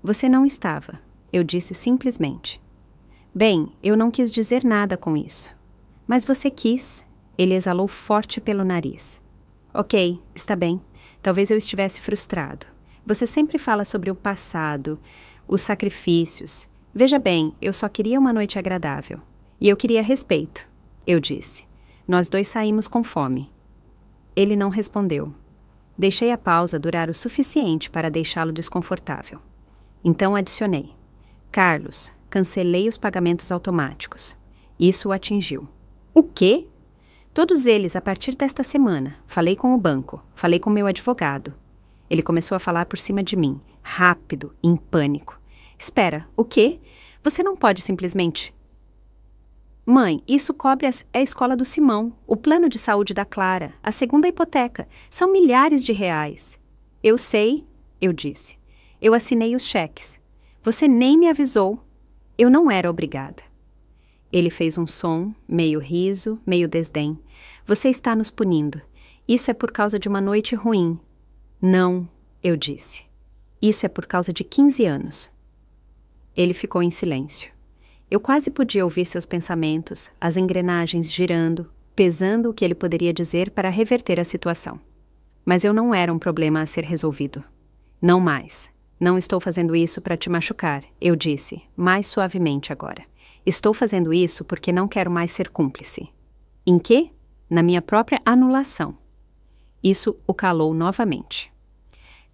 Você não estava, eu disse simplesmente. Bem, eu não quis dizer nada com isso. Mas você quis. Ele exalou forte pelo nariz. Ok, está bem. Talvez eu estivesse frustrado. Você sempre fala sobre o passado, os sacrifícios. Veja bem, eu só queria uma noite agradável. E eu queria respeito, eu disse. Nós dois saímos com fome. Ele não respondeu. Deixei a pausa durar o suficiente para deixá-lo desconfortável. Então adicionei. Carlos, cancelei os pagamentos automáticos. Isso o atingiu. O quê? Todos eles a partir desta semana. Falei com o banco, falei com meu advogado. Ele começou a falar por cima de mim, rápido, em pânico. Espera, o quê? Você não pode simplesmente... Mãe, isso cobre a escola do Simão, o plano de saúde da Clara, a segunda hipoteca. São milhares de reais. Eu sei, eu disse. Eu assinei os cheques. Você nem me avisou. Eu não era obrigada. Ele fez um som, meio riso, meio desdém. Você está nos punindo. Isso é por causa de uma noite ruim. Não, eu disse. Isso é por causa de 15 anos. Ele ficou em silêncio. Eu quase podia ouvir seus pensamentos, as engrenagens girando, pesando o que ele poderia dizer para reverter a situação. Mas eu não era um problema a ser resolvido. Não mais. Não estou fazendo isso para te machucar, eu disse, mais suavemente agora. Estou fazendo isso porque não quero mais ser cúmplice. Em quê? Na minha própria anulação. Isso o calou novamente.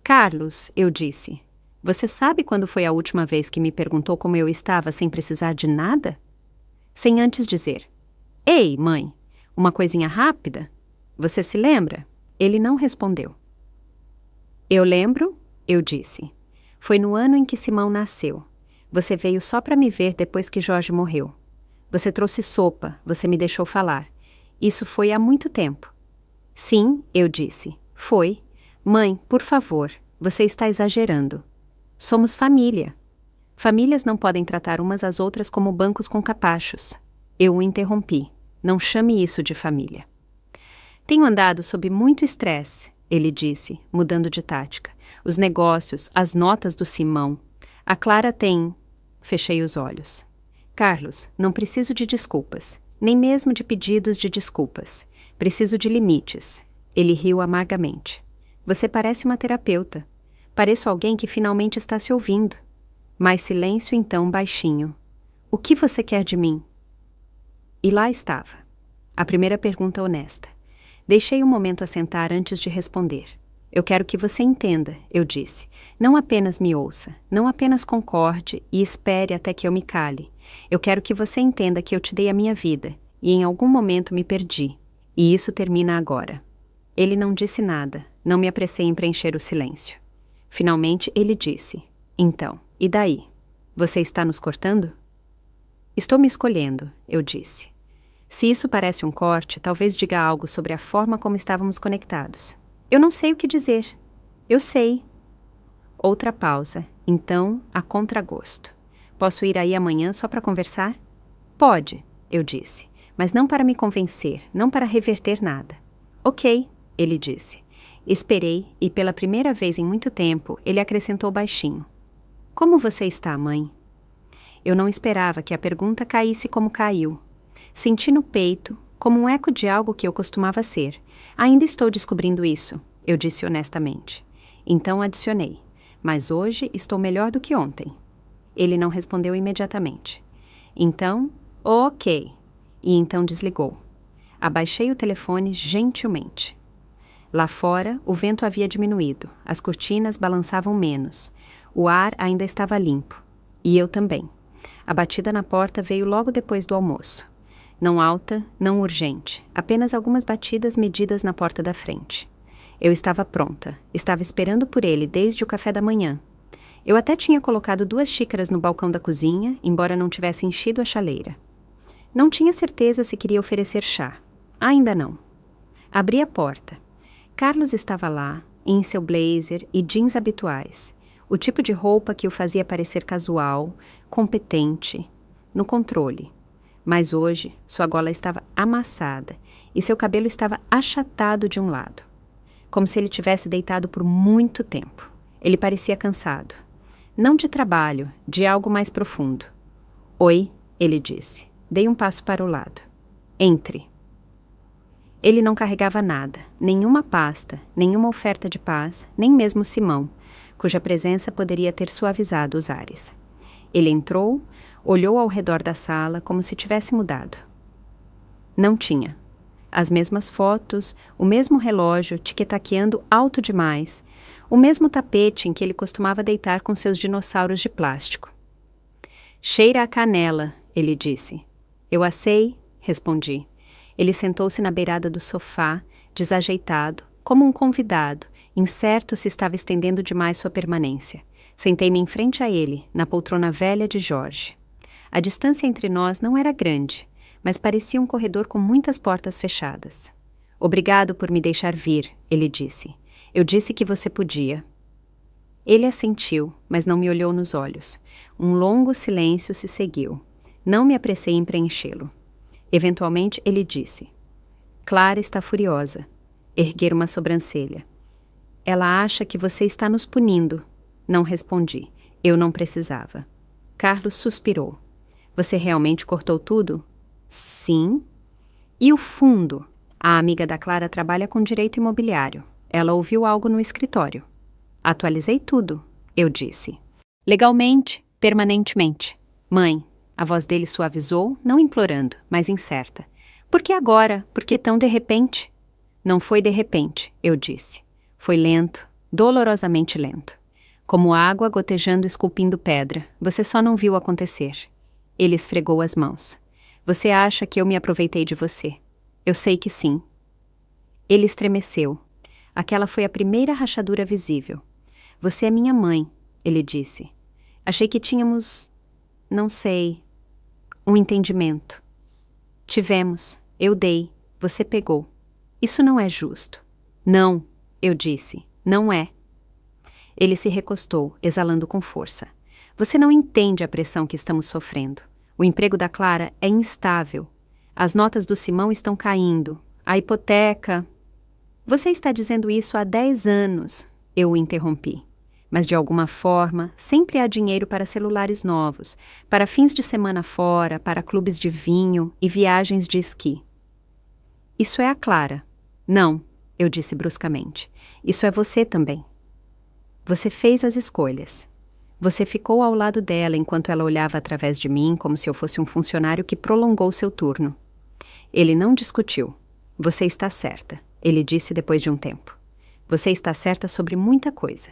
Carlos, eu disse, você sabe quando foi a última vez que me perguntou como eu estava sem precisar de nada? Sem antes dizer, ei, mãe, uma coisinha rápida? Você se lembra? Ele não respondeu. Eu lembro, eu disse. Foi no ano em que Simão nasceu. Você veio só para me ver depois que Jorge morreu. Você trouxe sopa, você me deixou falar. Isso foi há muito tempo. Sim, eu disse. Foi. Mãe, por favor, você está exagerando. Somos família. Famílias não podem tratar umas às outras como bancos com capachos. Eu o interrompi. Não chame isso de família. Tenho andado sob muito estresse, ele disse, mudando de tática. Os negócios, as notas do Simão. A Clara tem... Fechei os olhos. Carlos, não preciso de desculpas, nem mesmo de pedidos de desculpas. Preciso de limites. Ele riu amargamente. Você parece uma terapeuta. Pareço alguém que finalmente está se ouvindo. Mais silêncio então, baixinho. O que você quer de mim? E lá estava. A primeira pergunta honesta. Deixei um momento assentar antes de responder. Eu quero que você entenda, eu disse. Não apenas me ouça, não apenas concorde e espere até que eu me cale. Eu quero que você entenda que eu te dei a minha vida e em algum momento me perdi. E isso termina agora. Ele não disse nada, não me apressei em preencher o silêncio. Finalmente ele disse, então, e daí? Você está nos cortando? Estou me escolhendo, eu disse. Se isso parece um corte, talvez diga algo sobre a forma como estávamos conectados. Eu não sei o que dizer. Eu sei. Outra pausa, então, a contragosto. Posso ir aí amanhã só para conversar? Pode, eu disse, mas não para me convencer, não para reverter nada. Ok, ele disse. Esperei e, pela primeira vez em muito tempo, ele acrescentou baixinho. Como você está, mãe? Eu não esperava que a pergunta caísse como caiu. Senti no peito, como um eco de algo que eu costumava ser. Ainda estou descobrindo isso, eu disse honestamente. Então adicionei. Mas hoje estou melhor do que ontem. Ele não respondeu imediatamente. Então, ok. E então desligou. Abaixei o telefone gentilmente. Lá fora, o vento havia diminuído, as cortinas balançavam menos. O ar ainda estava limpo. E eu também. A batida na porta veio logo depois do almoço. Não alta, não urgente, apenas algumas batidas medidas na porta da frente. Eu estava pronta, estava esperando por ele desde o café da manhã. Eu até tinha colocado 2 xícaras no balcão da cozinha, embora não tivesse enchido a chaleira. Não tinha certeza se queria oferecer chá. Ainda não. Abri a porta. Carlos estava lá, em seu blazer e jeans habituais, o tipo de roupa que o fazia parecer casual, competente, no controle. Mas hoje, sua gola estava amassada e seu cabelo estava achatado de um lado. Como se ele tivesse deitado por muito tempo. Ele parecia cansado. Não de trabalho, de algo mais profundo. Oi, ele disse. Dei um passo para o lado. Entre. Ele não carregava nada, nenhuma pasta, nenhuma oferta de paz, nem mesmo Simão, cuja presença poderia ter suavizado os ares. Ele entrou, olhou ao redor da sala como se tivesse mudado. Não tinha. As mesmas fotos, o mesmo relógio tiquetaqueando alto demais, o mesmo tapete em que ele costumava deitar com seus dinossauros de plástico. Cheira a canela, ele disse. Eu assei, respondi. Ele sentou-se na beirada do sofá, desajeitado, como um convidado, incerto se estava estendendo demais sua permanência. Sentei-me em frente a ele, na poltrona velha de Jorge. A distância entre nós não era grande, mas parecia um corredor com muitas portas fechadas. Obrigado por me deixar vir, ele disse. Eu disse que você podia. Ele assentiu, mas não me olhou nos olhos. Um longo silêncio se seguiu. Não me apressei em preenchê-lo. Eventualmente ele disse. Clara está furiosa. Erguer uma sobrancelha. Ela acha que você está nos punindo. Não respondi. Eu não precisava. Carlos suspirou. Você realmente cortou tudo? Sim. E o fundo? A amiga da Clara trabalha com direito imobiliário. Ela ouviu algo no escritório. Atualizei tudo, eu disse. Legalmente, permanentemente. Mãe, a voz dele suavizou, não implorando, mas incerta. Por que agora? Por que tão de repente? Não foi de repente, eu disse. Foi lento, dolorosamente lento. Como água gotejando esculpindo pedra, você só não viu acontecer. Ele esfregou as mãos. Você acha que eu me aproveitei de você? Eu sei que sim. Ele estremeceu. Aquela foi a primeira rachadura visível. Você é minha mãe, ele disse. Achei que tínhamos, não sei, um entendimento. Tivemos, eu dei, você pegou. Isso não é justo. Não, eu disse. Não é. Ele se recostou, exalando com força. Você não entende a pressão que estamos sofrendo. O emprego da Clara é instável. As notas do Simão estão caindo. A hipoteca... Você está dizendo isso há 10 anos, eu o interrompi. Mas de alguma forma, sempre há dinheiro para celulares novos, para fins de semana fora, para clubes de vinho e viagens de esqui. Isso é a Clara. Não, eu disse bruscamente. Isso é você também. Você fez as escolhas. Você ficou ao lado dela enquanto ela olhava através de mim como se eu fosse um funcionário que prolongou seu turno. Ele não discutiu. Você está certa, ele disse depois de um tempo. Você está certa sobre muita coisa.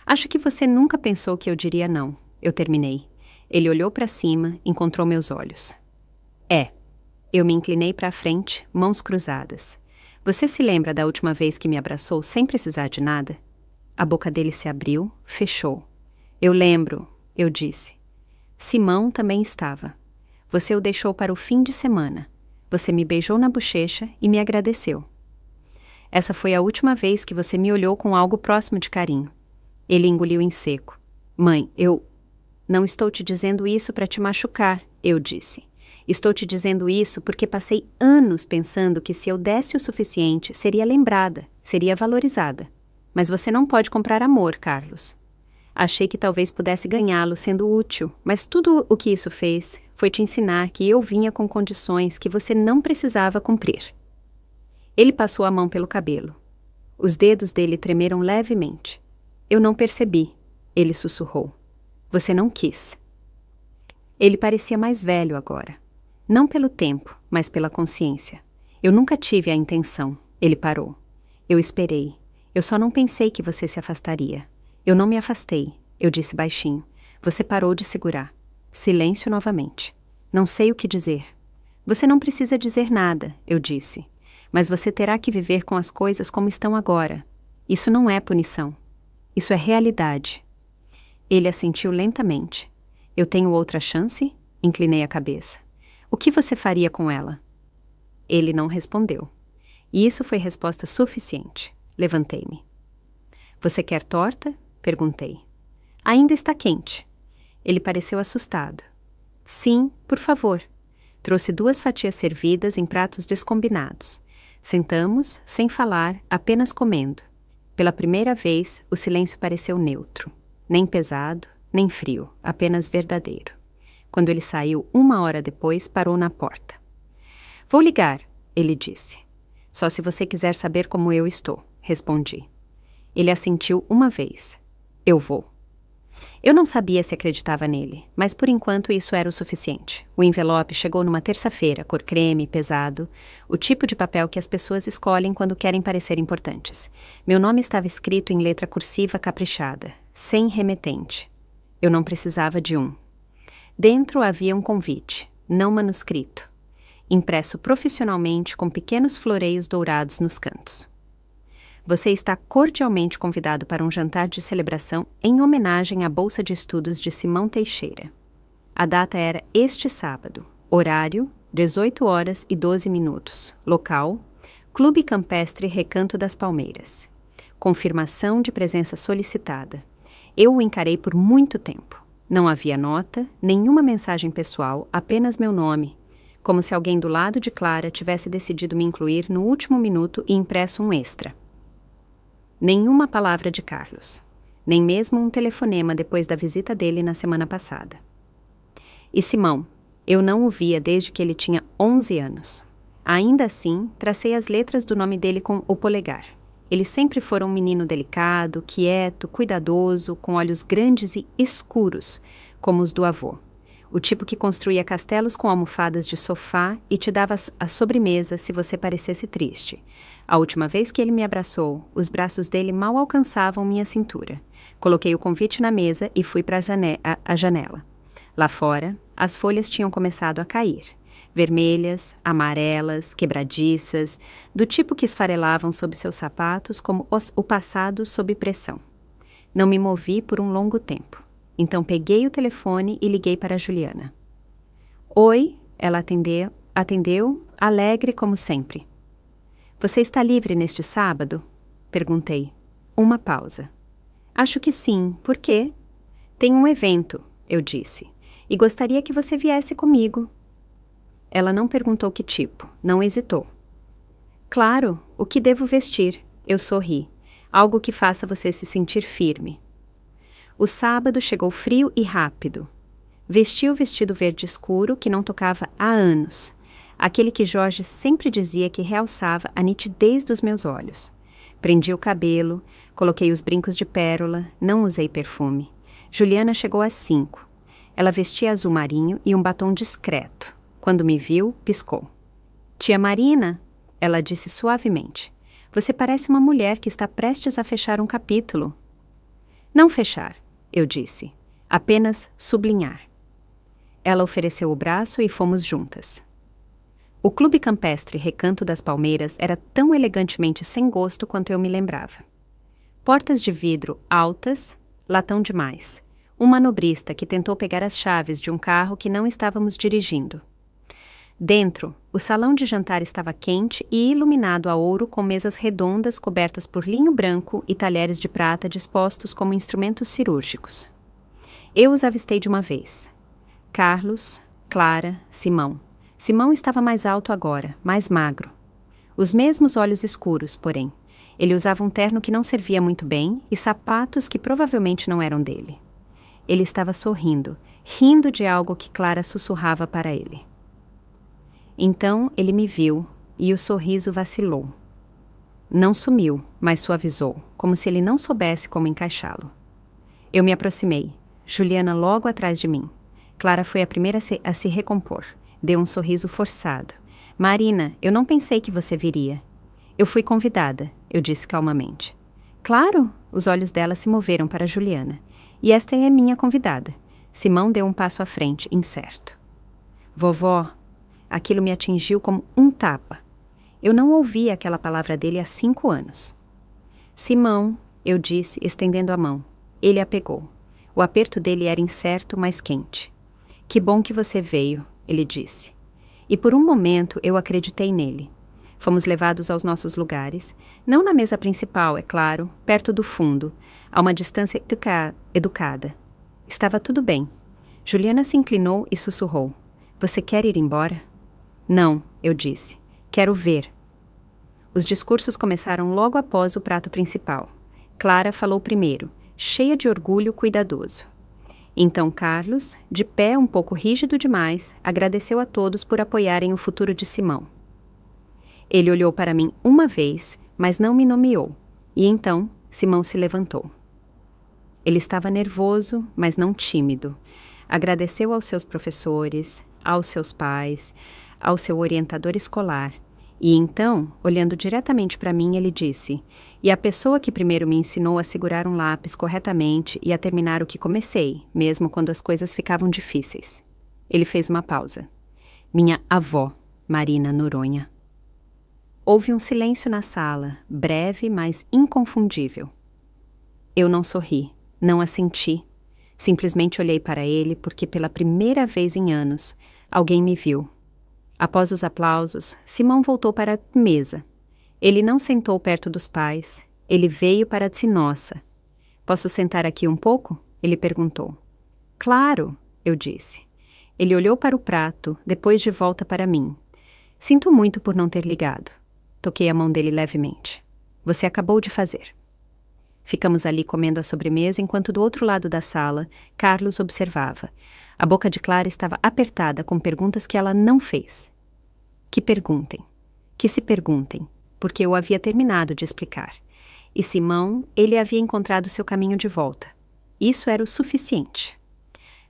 Acho que você nunca pensou que eu diria não. Eu terminei. Ele olhou para cima, encontrou meus olhos. É. Eu me inclinei para a frente, mãos cruzadas. Você se lembra da última vez que me abraçou sem precisar de nada? A boca dele se abriu, fechou. Eu lembro, eu disse. Simão também estava. Você o deixou para o fim de semana. Você me beijou na bochecha e me agradeceu. Essa foi a última vez que você me olhou com algo próximo de carinho. Ele engoliu em seco. Mãe, eu... Não estou te dizendo isso para te machucar, eu disse. Estou te dizendo isso porque passei anos pensando que se eu desse o suficiente, seria lembrada, seria valorizada. Mas você não pode comprar amor, Carlos. Achei que talvez pudesse ganhá-lo sendo útil, mas tudo o que isso fez foi te ensinar que eu vinha com condições que você não precisava cumprir. Ele passou a mão pelo cabelo. Os dedos dele tremeram levemente. Eu não percebi, ele sussurrou. Você não quis. Ele parecia mais velho agora. Não pelo tempo, mas pela consciência. Eu nunca tive a intenção. Ele parou. Eu esperei. Eu só não pensei que você se afastaria. Eu não me afastei, eu disse baixinho. Você parou de segurar. Silêncio novamente. Não sei o que dizer. Você não precisa dizer nada, eu disse. Mas você terá que viver com as coisas como estão agora. Isso não é punição. Isso é realidade. Ele assentiu lentamente. Eu tenho outra chance? Inclinei a cabeça. O que você faria com ela? Ele não respondeu. E isso foi resposta suficiente. Levantei-me. Você quer torta? Perguntei. Ainda está quente. Ele pareceu assustado. Sim, por favor. Trouxe 2 fatias servidas em pratos descombinados. Sentamos, sem falar, apenas comendo. Pela primeira vez, o silêncio pareceu neutro. Nem pesado, nem frio, apenas verdadeiro. Quando ele saiu 1 hora depois, parou na porta. Vou ligar, ele disse. Só se você quiser saber como eu estou, respondi. Ele assentiu uma vez. Eu vou. Eu não sabia se acreditava nele, mas por enquanto isso era o suficiente. O envelope chegou numa terça-feira, cor creme, pesado, o tipo de papel que as pessoas escolhem quando querem parecer importantes. Meu nome estava escrito em letra cursiva caprichada, sem remetente. Eu não precisava de um. Dentro havia um convite, não manuscrito, impresso profissionalmente com pequenos floreios dourados nos cantos. Você está cordialmente convidado para um jantar de celebração em homenagem à Bolsa de Estudos de Simão Teixeira. A data era este sábado. Horário, 18h12. Local, Clube Campestre Recanto das Palmeiras. Confirmação de presença solicitada. Eu o encarei por muito tempo. Não havia nota, nenhuma mensagem pessoal, apenas meu nome, como se alguém do lado de Clara tivesse decidido me incluir no último minuto e impresso um extra. Nenhuma palavra de Carlos, nem mesmo um telefonema depois da visita dele na semana passada. E Simão, eu não o via desde que ele tinha 11 anos. Ainda assim, tracei as letras do nome dele com o polegar. Ele sempre foi um menino delicado, quieto, cuidadoso, com olhos grandes e escuros, como os do avô. O tipo que construía castelos com almofadas de sofá e te dava a sobremesa se você parecesse triste. A última vez que ele me abraçou, os braços dele mal alcançavam minha cintura. Coloquei o convite na mesa e fui para a janela. Lá fora, as folhas tinham começado a cair. Vermelhas, amarelas, quebradiças, do tipo que esfarelavam sob seus sapatos como o passado sob pressão. Não me movi por um longo tempo. Então peguei o telefone e liguei para a Juliana. Oi, ela atendeu, alegre como sempre. Você está livre neste sábado? Perguntei. Uma pausa. Acho que sim. Por quê? Tem um evento, eu disse, e gostaria que você viesse comigo. Ela não perguntou que tipo, não hesitou. Claro, o que devo vestir? Eu sorri. Algo que faça você se sentir firme. O sábado chegou frio e rápido. Vesti o vestido verde escuro que não tocava há anos. Aquele que Jorge sempre dizia que realçava a nitidez dos meus olhos. Prendi o cabelo, coloquei os brincos de pérola, não usei perfume. Juliana chegou às 5. Ela vestia azul marinho e um batom discreto. Quando me viu, piscou. Tia Marina, ela disse suavemente, você parece uma mulher que está prestes a fechar um capítulo. Não fechar, eu disse, apenas sublinhar. Ela ofereceu o braço e fomos juntas. O clube campestre Recanto das Palmeiras era tão elegantemente sem gosto quanto eu me lembrava. Portas de vidro altas, latão demais. Um manobrista que tentou pegar as chaves de um carro que não estávamos dirigindo. Dentro, o salão de jantar estava quente e iluminado a ouro com mesas redondas cobertas por linho branco e talheres de prata dispostos como instrumentos cirúrgicos. Eu os avistei de uma vez. Carlos, Clara, Simão. Simão estava mais alto agora, mais magro. Os mesmos olhos escuros, porém. Ele usava um terno que não servia muito bem e sapatos que provavelmente não eram dele. Ele estava sorrindo, rindo de algo que Clara sussurrava para ele. Então ele me viu e o sorriso vacilou. Não sumiu, mas suavizou, como se ele não soubesse como encaixá-lo. Eu me aproximei, Juliana logo atrás de mim. Clara foi a primeira a se recompor. Deu um sorriso forçado. Marina, eu não pensei que você viria. Eu fui convidada, eu disse calmamente. Claro, os olhos dela se moveram para Juliana. E esta é minha convidada. Simão deu um passo à frente, incerto. Vovó, aquilo me atingiu como um tapa. Eu não ouvia aquela palavra dele há 5 anos. Simão, eu disse, estendendo a mão. Ele a pegou. O aperto dele era incerto, mas quente. Que bom que você veio, ele disse. E por um momento eu acreditei nele. Fomos levados aos nossos lugares, não na mesa principal, é claro, perto do fundo, a uma distância educada. Estava tudo bem. Juliana se inclinou e sussurrou. Você quer ir embora? Não, eu disse. Quero ver. Os discursos começaram logo após o prato principal. Clara falou primeiro, cheia de orgulho cuidadoso. Então Carlos, de pé um pouco rígido demais, agradeceu a todos por apoiarem o futuro de Simão. Ele olhou para mim uma vez, mas não me nomeou, e então Simão se levantou. Ele estava nervoso, mas não tímido. Agradeceu aos seus professores, aos seus pais, ao seu orientador escolar, e então, olhando diretamente para mim, ele disse, e a pessoa que primeiro me ensinou a segurar um lápis corretamente e a terminar o que comecei, mesmo quando as coisas ficavam difíceis. Ele fez uma pausa. Minha avó, Marina Noronha. Houve um silêncio na sala, breve, mas inconfundível. Eu não sorri, não assenti. Simplesmente olhei para ele porque pela primeira vez em anos, alguém me viu. Após os aplausos, Simão voltou para a mesa. Ele não sentou perto dos pais. Ele veio para a nossa. Posso sentar aqui um pouco? Ele perguntou. Claro, eu disse. Ele olhou para o prato, depois de volta para mim. Sinto muito por não ter ligado. Toquei a mão dele levemente. Você acabou de fazer. Ficamos ali comendo a sobremesa enquanto do outro lado da sala, Carlos observava. A boca de Clara estava apertada com perguntas que ela não fez. Que perguntem. Que se perguntem, porque eu havia terminado de explicar. E Simão, ele havia encontrado seu caminho de volta. Isso era o suficiente.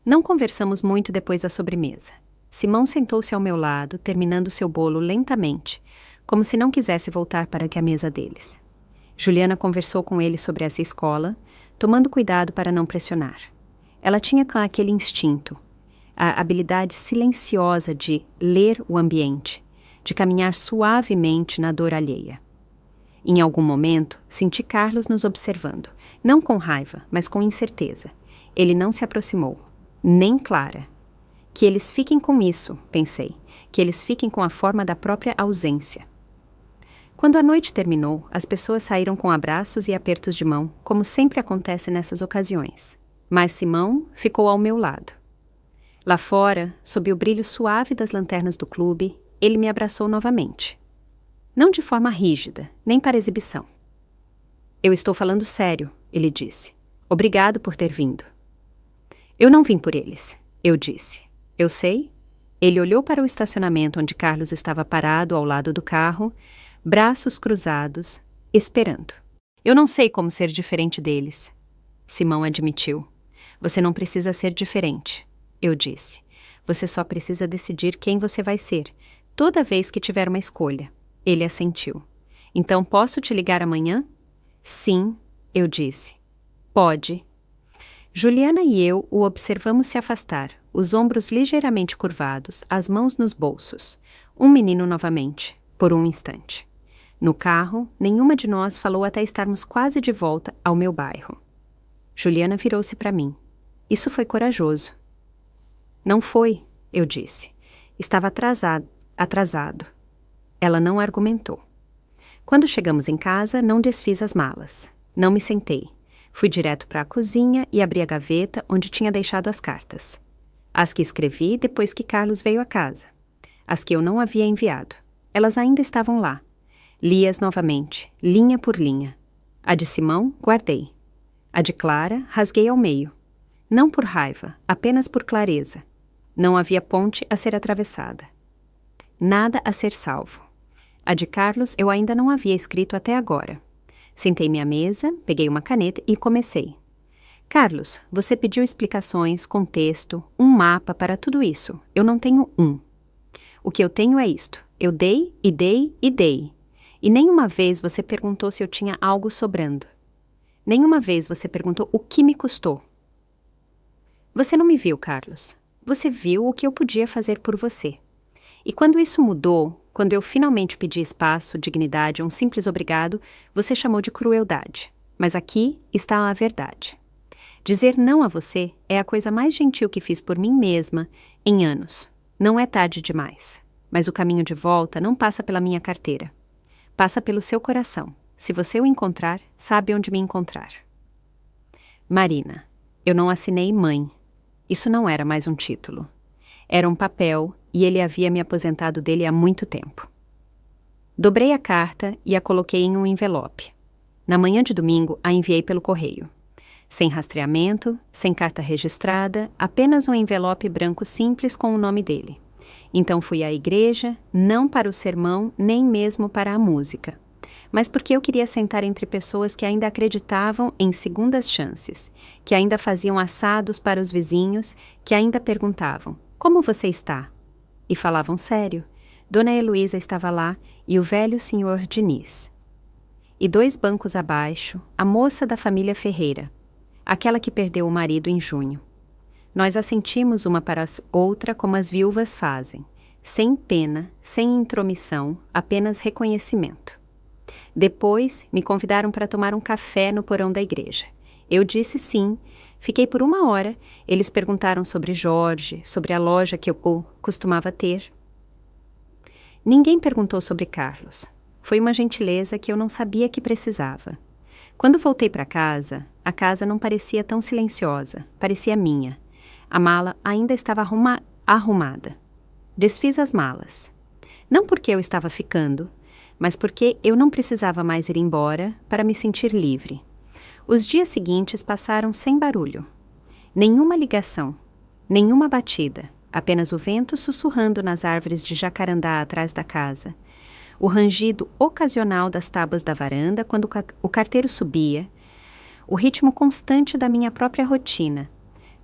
Não conversamos muito depois da sobremesa. Simão sentou-se ao meu lado, terminando seu bolo lentamente, como se não quisesse voltar para a mesa deles. Juliana conversou com ele sobre essa escola, tomando cuidado para não pressionar. Ela tinha aquele instinto, a habilidade silenciosa de ler o ambiente, de caminhar suavemente na dor alheia. Em algum momento, senti Carlos nos observando, não com raiva, mas com incerteza. Ele não se aproximou, nem Clara. Que eles fiquem com isso, pensei, que eles fiquem com a forma da própria ausência. Quando a noite terminou, as pessoas saíram com abraços e apertos de mão, como sempre acontece nessas ocasiões. Mas Simão ficou ao meu lado. Lá fora, sob o brilho suave das lanternas do clube, ele me abraçou novamente. Não de forma rígida, nem para exibição. Eu estou falando sério, ele disse. Obrigado por ter vindo. Eu não vim por eles, eu disse. Eu sei. Ele olhou para o estacionamento onde Carlos estava parado ao lado do carro, braços cruzados, esperando. Eu não sei como ser diferente deles. Simão admitiu. Você não precisa ser diferente, eu disse. Você só precisa decidir quem você vai ser, toda vez que tiver uma escolha. Ele assentiu. Então posso te ligar amanhã? Sim, eu disse. Pode. Juliana e eu o observamos se afastar, os ombros ligeiramente curvados, as mãos nos bolsos. Um menino novamente, por um instante. No carro, nenhuma de nós falou até estarmos quase de volta ao meu bairro. Juliana virou-se para mim. Isso foi corajoso. Não foi, eu disse. Estava atrasado. Ela não argumentou. Quando chegamos em casa, não desfiz as malas. Não me sentei. Fui direto para a cozinha e abri a gaveta onde tinha deixado as cartas. As que escrevi depois que Carlos veio a casa. As que eu não havia enviado. Elas ainda estavam lá. Li-as novamente, linha por linha. A de Simão, guardei. A de Clara, rasguei ao meio. Não por raiva, apenas por clareza. Não havia ponte a ser atravessada. Nada a ser salvo. A de Carlos eu ainda não havia escrito até agora. Sentei-me à mesa, peguei uma caneta e comecei. Carlos, você pediu explicações, contexto, um mapa para tudo isso. Eu não tenho um. O que eu tenho é isto. Eu dei e dei e dei. E nenhuma vez você perguntou se eu tinha algo sobrando. Nenhuma vez você perguntou o que me custou. Você não me viu, Carlos. Você viu o que eu podia fazer por você. E quando isso mudou, quando eu finalmente pedi espaço, dignidade, um simples obrigado, você chamou de crueldade. Mas aqui está a verdade. Dizer não a você é a coisa mais gentil que fiz por mim mesma em anos. Não é tarde demais. Mas o caminho de volta não passa pela minha carteira. Passa pelo seu coração. Se você o encontrar, sabe onde me encontrar. Marina. Eu não assinei mãe. Isso não era mais um título. Era um papel e ele havia me aposentado dele há muito tempo. Dobrei a carta e a coloquei em um envelope. Na manhã de domingo, a enviei pelo correio. Sem rastreamento, sem carta registrada, apenas um envelope branco simples com o nome dele. Então fui à igreja, não para o sermão, nem mesmo para a música. Mas porque eu queria sentar entre pessoas que ainda acreditavam em segundas chances, que ainda faziam assados para os vizinhos, que ainda perguntavam, como você está? E falavam sério. Dona Heloísa estava lá e o velho senhor Diniz. E 2 bancos abaixo, a moça da família Ferreira, aquela que perdeu o marido em junho. Nós assentimos uma para a outra como as viúvas fazem, sem pena, sem intromissão, apenas reconhecimento. Depois, me convidaram para tomar um café no porão da igreja. Eu disse sim, fiquei por 1 hora, eles perguntaram sobre Jorge, sobre a loja que eu costumava ter. Ninguém perguntou sobre Carlos. Foi uma gentileza que eu não sabia que precisava. Quando voltei para casa, a casa não parecia tão silenciosa, parecia minha. A mala ainda estava arrumada. Desfiz as malas. Não porque eu estava ficando, mas porque eu não precisava mais ir embora para me sentir livre. Os dias seguintes passaram sem barulho. Nenhuma ligação, nenhuma batida, apenas o vento sussurrando nas árvores de jacarandá atrás da casa. O rangido ocasional das tábuas da varanda quando o carteiro subia. O ritmo constante da minha própria rotina.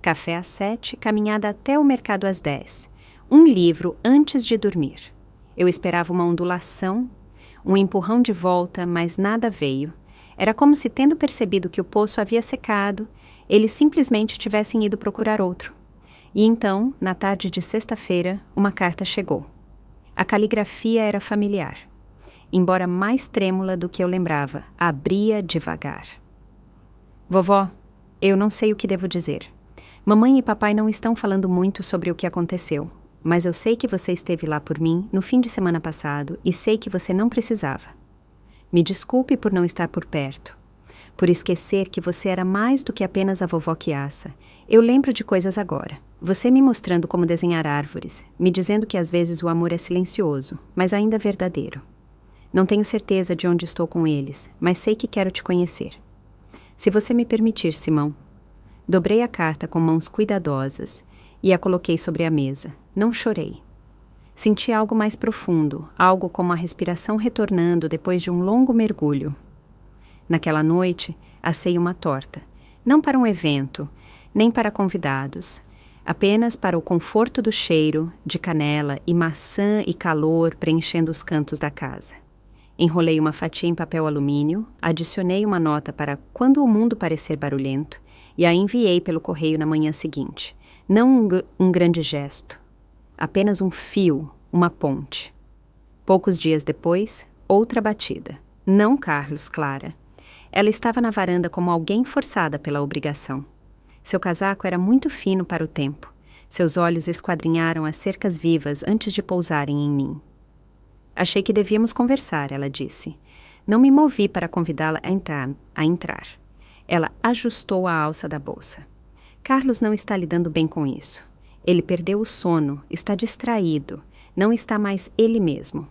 Café às 7, caminhada até o mercado às 10. Um livro antes de dormir. Eu esperava uma ondulação, um empurrão de volta, mas nada veio. Era como se, tendo percebido que o poço havia secado, eles simplesmente tivessem ido procurar outro. E então, na tarde de sexta-feira, uma carta chegou. A caligrafia era familiar. Embora mais trêmula do que eu lembrava, abria devagar. Vovó, eu não sei o que devo dizer. Mamãe e papai não estão falando muito sobre o que aconteceu, mas eu sei que você esteve lá por mim no fim de semana passado e sei que você não precisava. Me desculpe por não estar por perto. Por esquecer que você era mais do que apenas a vovó que assa. Eu lembro de coisas agora. Você me mostrando como desenhar árvores, me dizendo que às vezes o amor é silencioso, mas ainda verdadeiro. Não tenho certeza de onde estou com eles, mas sei que quero te conhecer. Se você me permitir, Simão. Dobrei a carta com mãos cuidadosas e a coloquei sobre a mesa. Não chorei. Senti algo mais profundo, algo como a respiração retornando depois de um longo mergulho. Naquela noite, assei uma torta. Não para um evento, nem para convidados. Apenas para o conforto do cheiro, de canela e maçã e calor preenchendo os cantos da casa. Enrolei uma fatia em papel alumínio, adicionei uma nota para quando o mundo parecer barulhento e a enviei pelo correio na manhã seguinte. Não um grande gesto. Apenas um fio, uma ponte. Poucos dias depois, outra batida. Não Carlos, Clara. Ela estava na varanda como alguém forçada pela obrigação. Seu casaco era muito fino para o tempo. Seus olhos esquadrinharam as cercas vivas antes de pousarem em mim. Achei que devíamos conversar, ela disse. Não me movi para convidá-la a entrar. Ela ajustou a alça da bolsa. Carlos não está lidando bem com isso. Ele perdeu o sono, está distraído, não está mais ele mesmo.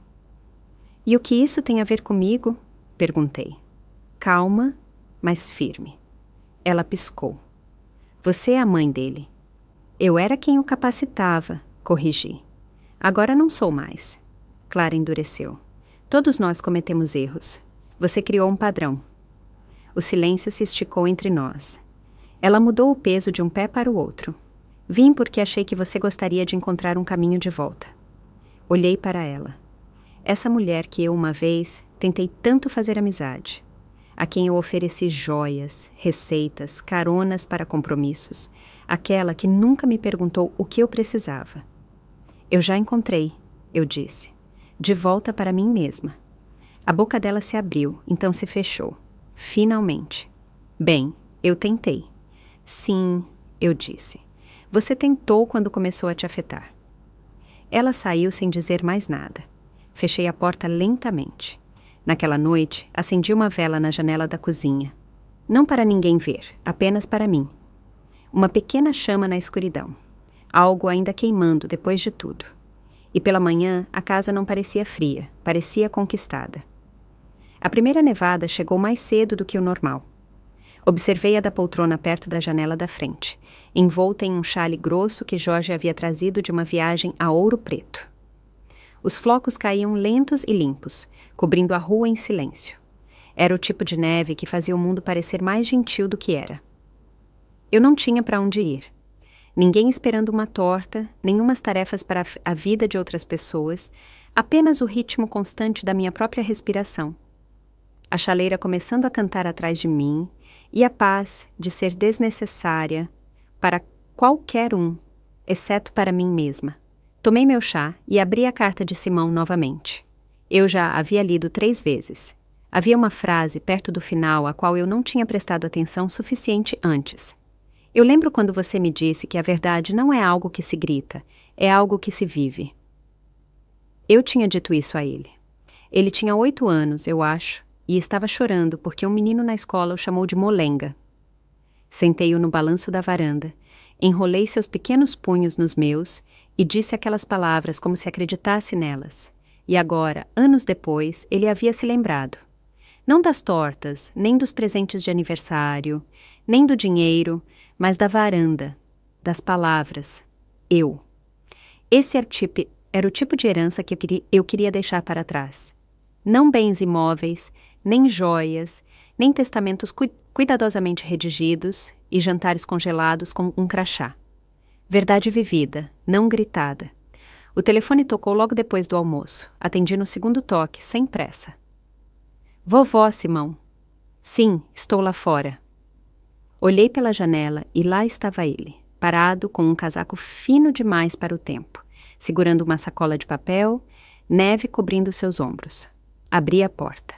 E o que isso tem a ver comigo? Perguntei. Calma, mas firme. Ela piscou. Você é a mãe dele. Eu era quem o capacitava, corrigi. Agora não sou mais. Clara endureceu. Todos nós cometemos erros. Você criou um padrão. O silêncio se esticou entre nós. Ela mudou o peso de um pé para o outro. Vim porque achei que você gostaria de encontrar um caminho de volta. Olhei para ela. Essa mulher que eu uma vez tentei tanto fazer amizade. A quem eu ofereci joias, receitas, caronas para compromissos. Aquela que nunca me perguntou o que eu precisava. Eu já encontrei, eu disse. De volta para mim mesma. A boca dela se abriu, então se fechou. Finalmente. Bem, eu tentei. Sim, eu disse. Você tentou quando começou a te afetar. Ela saiu sem dizer mais nada. Fechei a porta lentamente. Naquela noite, acendi uma vela na janela da cozinha. Não para ninguém ver, apenas para mim. Uma pequena chama na escuridão. Algo ainda queimando depois de tudo. E pela manhã, a casa não parecia fria, parecia conquistada. A primeira nevada chegou mais cedo do que o normal. Observei-a da poltrona perto da janela da frente, envolta em um xale grosso que Jorge havia trazido de uma viagem a Ouro Preto. Os flocos caíam lentos e limpos, cobrindo a rua em silêncio. Era o tipo de neve que fazia o mundo parecer mais gentil do que era. Eu não tinha para onde ir. Ninguém esperando uma torta, nenhumas tarefas para a vida de outras pessoas, apenas o ritmo constante da minha própria respiração. A chaleira começando a cantar atrás de mim, e a paz de ser desnecessária para qualquer um, exceto para mim mesma. Tomei meu chá e abri a carta de Simão novamente. Eu já a havia lido 3 vezes. Havia uma frase perto do final a qual eu não tinha prestado atenção suficiente antes. Eu lembro quando você me disse que a verdade não é algo que se grita, é algo que se vive. Eu tinha dito isso a ele. Ele tinha 8 anos, eu acho, e estava chorando porque um menino na escola o chamou de molenga. Sentei-o no balanço da varanda, enrolei seus pequenos punhos nos meus e disse aquelas palavras como se acreditasse nelas. E agora, anos depois, ele havia se lembrado. Não das tortas, nem dos presentes de aniversário, nem do dinheiro, mas da varanda, das palavras. Eu. Esse era o tipo de herança que eu queria deixar para trás. Não bens imóveis, nem joias, nem testamentos cuidadosamente redigidos e jantares congelados com um crachá. Verdade vivida, não gritada. O telefone tocou logo depois do almoço. Atendi no segundo toque, sem pressa. Vovó, Simão. Sim, estou lá fora. Olhei pela janela e lá estava ele, parado com um casaco fino demais para o tempo, segurando uma sacola de papel, neve cobrindo seus ombros. Abri a porta.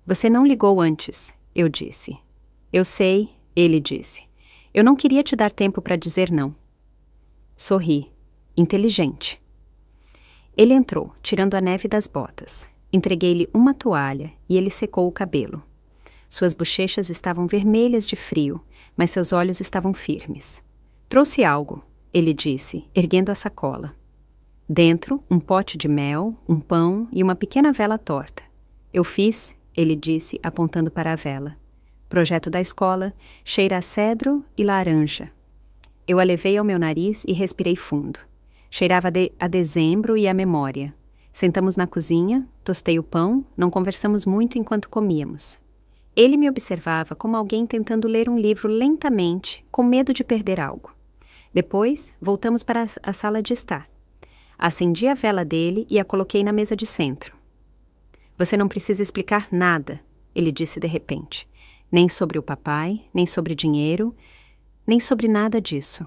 Você não ligou antes, eu disse. Eu sei, ele disse. Eu não queria te dar tempo para dizer não. Sorri. Inteligente. Ele entrou, tirando a neve das botas. Entreguei-lhe uma toalha e ele secou o cabelo. Suas bochechas estavam vermelhas de frio, mas seus olhos estavam firmes. Trouxe algo, ele disse, erguendo a sacola. Dentro, um pote de mel, um pão e uma pequena vela torta. Eu fiz, ele disse, apontando para a vela. Projeto da escola, cheira a cedro e laranja. Eu a levei ao meu nariz e respirei fundo. Cheirava a dezembro e a memória. Sentamos na cozinha, tostei o pão, não conversamos muito enquanto comíamos. Ele me observava como alguém tentando ler um livro lentamente, com medo de perder algo. Depois, voltamos para a sala de estar. Acendi a vela dele e a coloquei na mesa de centro. Você não precisa explicar nada, ele disse de repente. Nem sobre o papai, nem sobre dinheiro, nem sobre nada disso.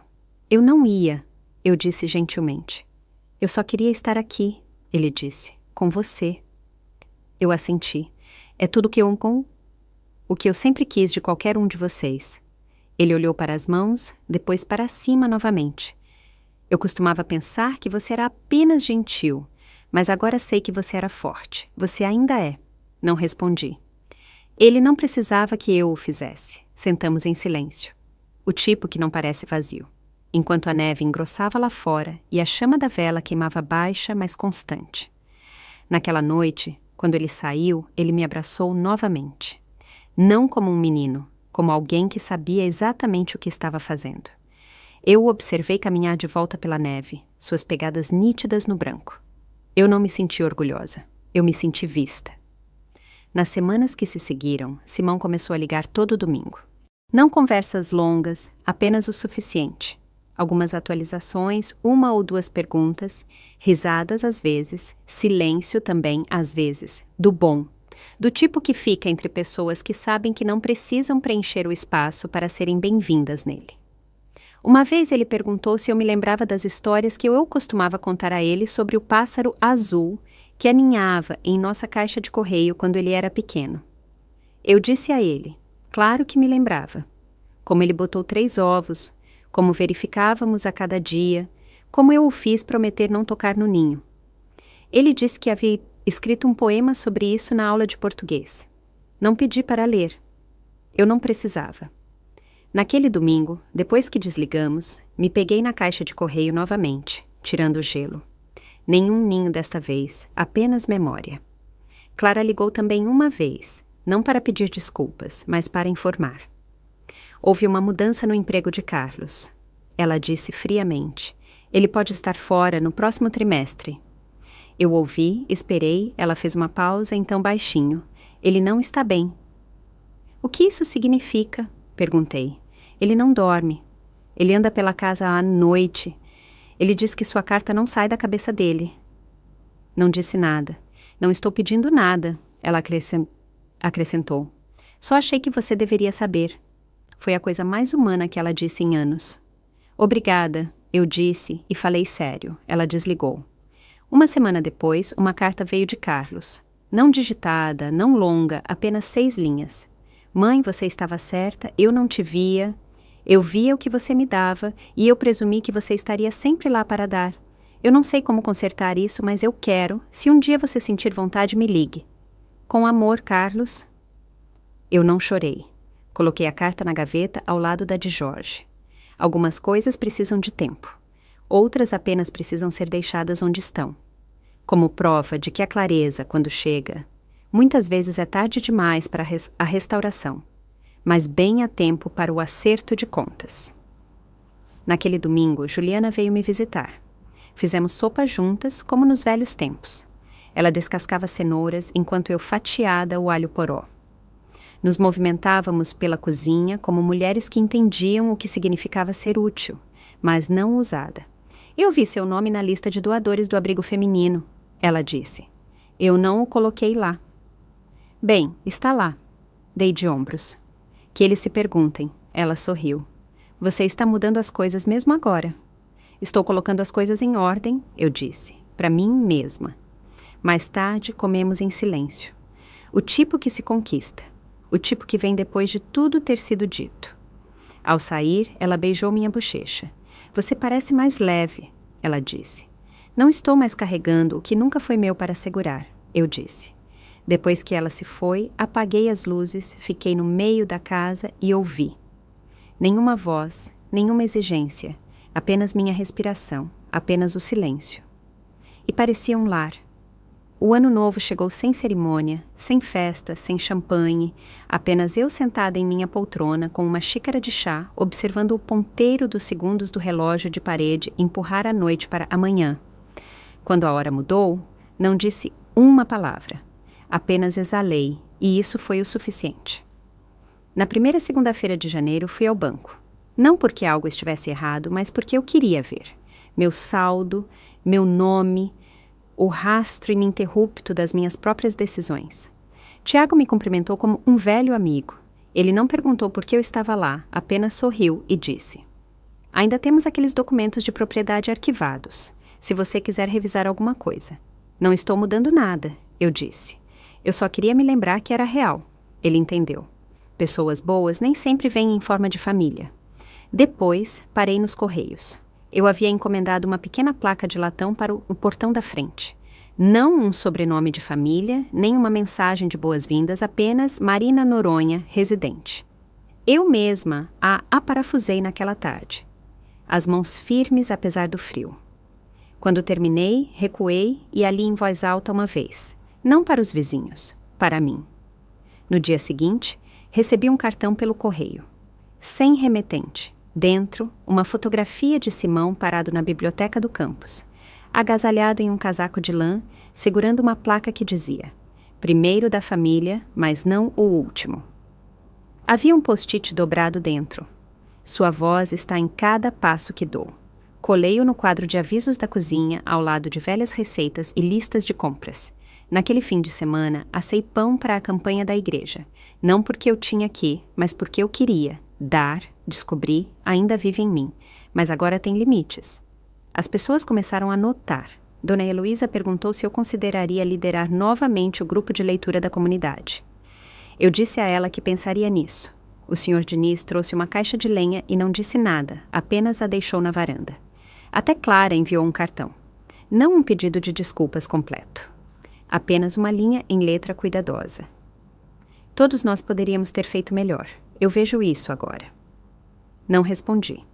Eu não ia, eu disse gentilmente. Eu só queria estar aqui, ele disse, com você. Eu assenti. É tudo o que eu sempre quis de qualquer um de vocês. Ele olhou para as mãos, depois para cima novamente. Eu costumava pensar que você era apenas gentil, mas agora sei que você era forte. Você ainda é. Não respondi. Ele não precisava que eu o fizesse. Sentamos em silêncio. O tipo que não parece vazio. Enquanto a neve engrossava lá fora e a chama da vela queimava baixa, mas constante. Naquela noite, quando ele saiu, ele me abraçou novamente. Não como um menino, como alguém que sabia exatamente o que estava fazendo. Eu o observei caminhar de volta pela neve, suas pegadas nítidas no branco. Eu não me senti orgulhosa. Eu me senti vista. Nas semanas que se seguiram, Simão começou a ligar todo domingo. Não conversas longas, apenas o suficiente. Algumas atualizações, 1 ou 2 perguntas, risadas às vezes, silêncio também às vezes, do bom. Do tipo que fica entre pessoas que sabem que não precisam preencher o espaço para serem bem-vindas nele. Uma vez ele perguntou se eu me lembrava das histórias que eu costumava contar a ele sobre o pássaro azul que aninhava em nossa caixa de correio quando ele era pequeno. Eu disse a ele, claro que me lembrava. Como ele botou 3 ovos, como verificávamos a cada dia, como eu o fiz prometer não tocar no ninho. Ele disse que havia escrito um poema sobre isso na aula de português. Não pedi para ler. Eu não precisava. Naquele domingo, depois que desligamos, me peguei na caixa de correio novamente, tirando o gelo. Nenhum ninho desta vez, apenas memória. Clara ligou também uma vez, não para pedir desculpas, mas para informar. Houve uma mudança no emprego de Carlos. Ela disse friamente, ele pode estar fora no próximo trimestre. Eu ouvi, esperei, ela fez uma pausa, então baixinho. Ele não está bem. O que isso significa? Perguntei. Ele não dorme. Ele anda pela casa à noite. Ele diz que sua carta não sai da cabeça dele. Não disse nada. Não estou pedindo nada, ela acrescentou. Só achei que você deveria saber. Foi a coisa mais humana que ela disse em anos. Obrigada, eu disse e falei sério. Ela desligou. Uma semana depois, uma carta veio de Carlos. Não digitada, não longa, apenas 6 linhas. Mãe, você estava certa, eu não te via. Eu via o que você me dava e eu presumi que você estaria sempre lá para dar. Eu não sei como consertar isso, mas eu quero. Se um dia você sentir vontade, me ligue. Com amor, Carlos. Eu não chorei. Coloquei a carta na gaveta ao lado da de Jorge. Algumas coisas precisam de tempo. Outras apenas precisam ser deixadas onde estão. Como prova de que a clareza, quando chega, muitas vezes é tarde demais para a restauração, mas bem a tempo para o acerto de contas. Naquele domingo, Juliana veio me visitar. Fizemos sopa juntas, como nos velhos tempos. Ela descascava cenouras enquanto eu fatiada o alho poró. Nos movimentávamos pela cozinha como mulheres que entendiam o que significava ser útil, mas não usada. Eu vi seu nome na lista de doadores do abrigo feminino, ela disse. Eu não o coloquei lá. Bem, está lá. Dei de ombros. Que eles se perguntem. Ela sorriu. Você está mudando as coisas mesmo agora. Estou colocando as coisas em ordem, eu disse, para mim mesma. Mais tarde, comemos em silêncio. O tipo que se conquista. O tipo que vem depois de tudo ter sido dito. Ao sair, ela beijou minha bochecha. Você parece mais leve, ela disse. Não estou mais carregando o que nunca foi meu para segurar, eu disse. Depois que ela se foi, apaguei as luzes, fiquei no meio da casa e ouvi. Nenhuma voz, nenhuma exigência, apenas minha respiração, apenas o silêncio. E parecia um lar. O ano novo chegou sem cerimônia, sem festa, sem champanhe, apenas eu sentada em minha poltrona com uma xícara de chá, observando o ponteiro dos segundos do relógio de parede empurrar a noite para amanhã. Quando a hora mudou, não disse uma palavra. Apenas exalei, e isso foi o suficiente. Na primeira segunda-feira de janeiro fui ao banco. Não porque algo estivesse errado, mas porque eu queria ver. Meu saldo, meu nome, o rastro ininterrupto das minhas próprias decisões. Tiago me cumprimentou como um velho amigo. Ele não perguntou por que eu estava lá, apenas sorriu e disse: "Ainda temos aqueles documentos de propriedade arquivados, se você quiser revisar alguma coisa." "Não estou mudando nada", eu disse. "Eu só queria me lembrar que era real." Ele entendeu. Pessoas boas nem sempre vêm em forma de família. Depois, parei nos correios. Eu havia encomendado uma pequena placa de latão para o portão da frente. Não um sobrenome de família, nem uma mensagem de boas-vindas, apenas Marina Noronha, residente. Eu mesma a aparafusei naquela tarde. As mãos firmes apesar do frio. Quando terminei, recuei e a li em voz alta uma vez. Não para os vizinhos, para mim. No dia seguinte, recebi um cartão pelo correio. Sem remetente. Dentro, uma fotografia de Simão parado na biblioteca do campus, agasalhado em um casaco de lã, segurando uma placa que dizia: "Primeiro da família, mas não o último." Havia um post-it dobrado dentro. "Sua voz está em cada passo que dou." Colei-o no quadro de avisos da cozinha, ao lado de velhas receitas e listas de compras. Naquele fim de semana, assei pão para a campanha da igreja. Não porque eu tinha que, mas porque eu queria. Dar, descobri, ainda vive em mim, mas agora tem limites. As pessoas começaram a notar. Dona Heloísa perguntou se eu consideraria liderar novamente o grupo de leitura da comunidade. Eu disse a ela que pensaria nisso. O Sr. Diniz trouxe uma caixa de lenha e não disse nada, apenas a deixou na varanda. Até Clara enviou um cartão. Não um pedido de desculpas completo. Apenas uma linha em letra cuidadosa. Todos nós poderíamos ter feito melhor. Eu vejo isso agora. Não respondi.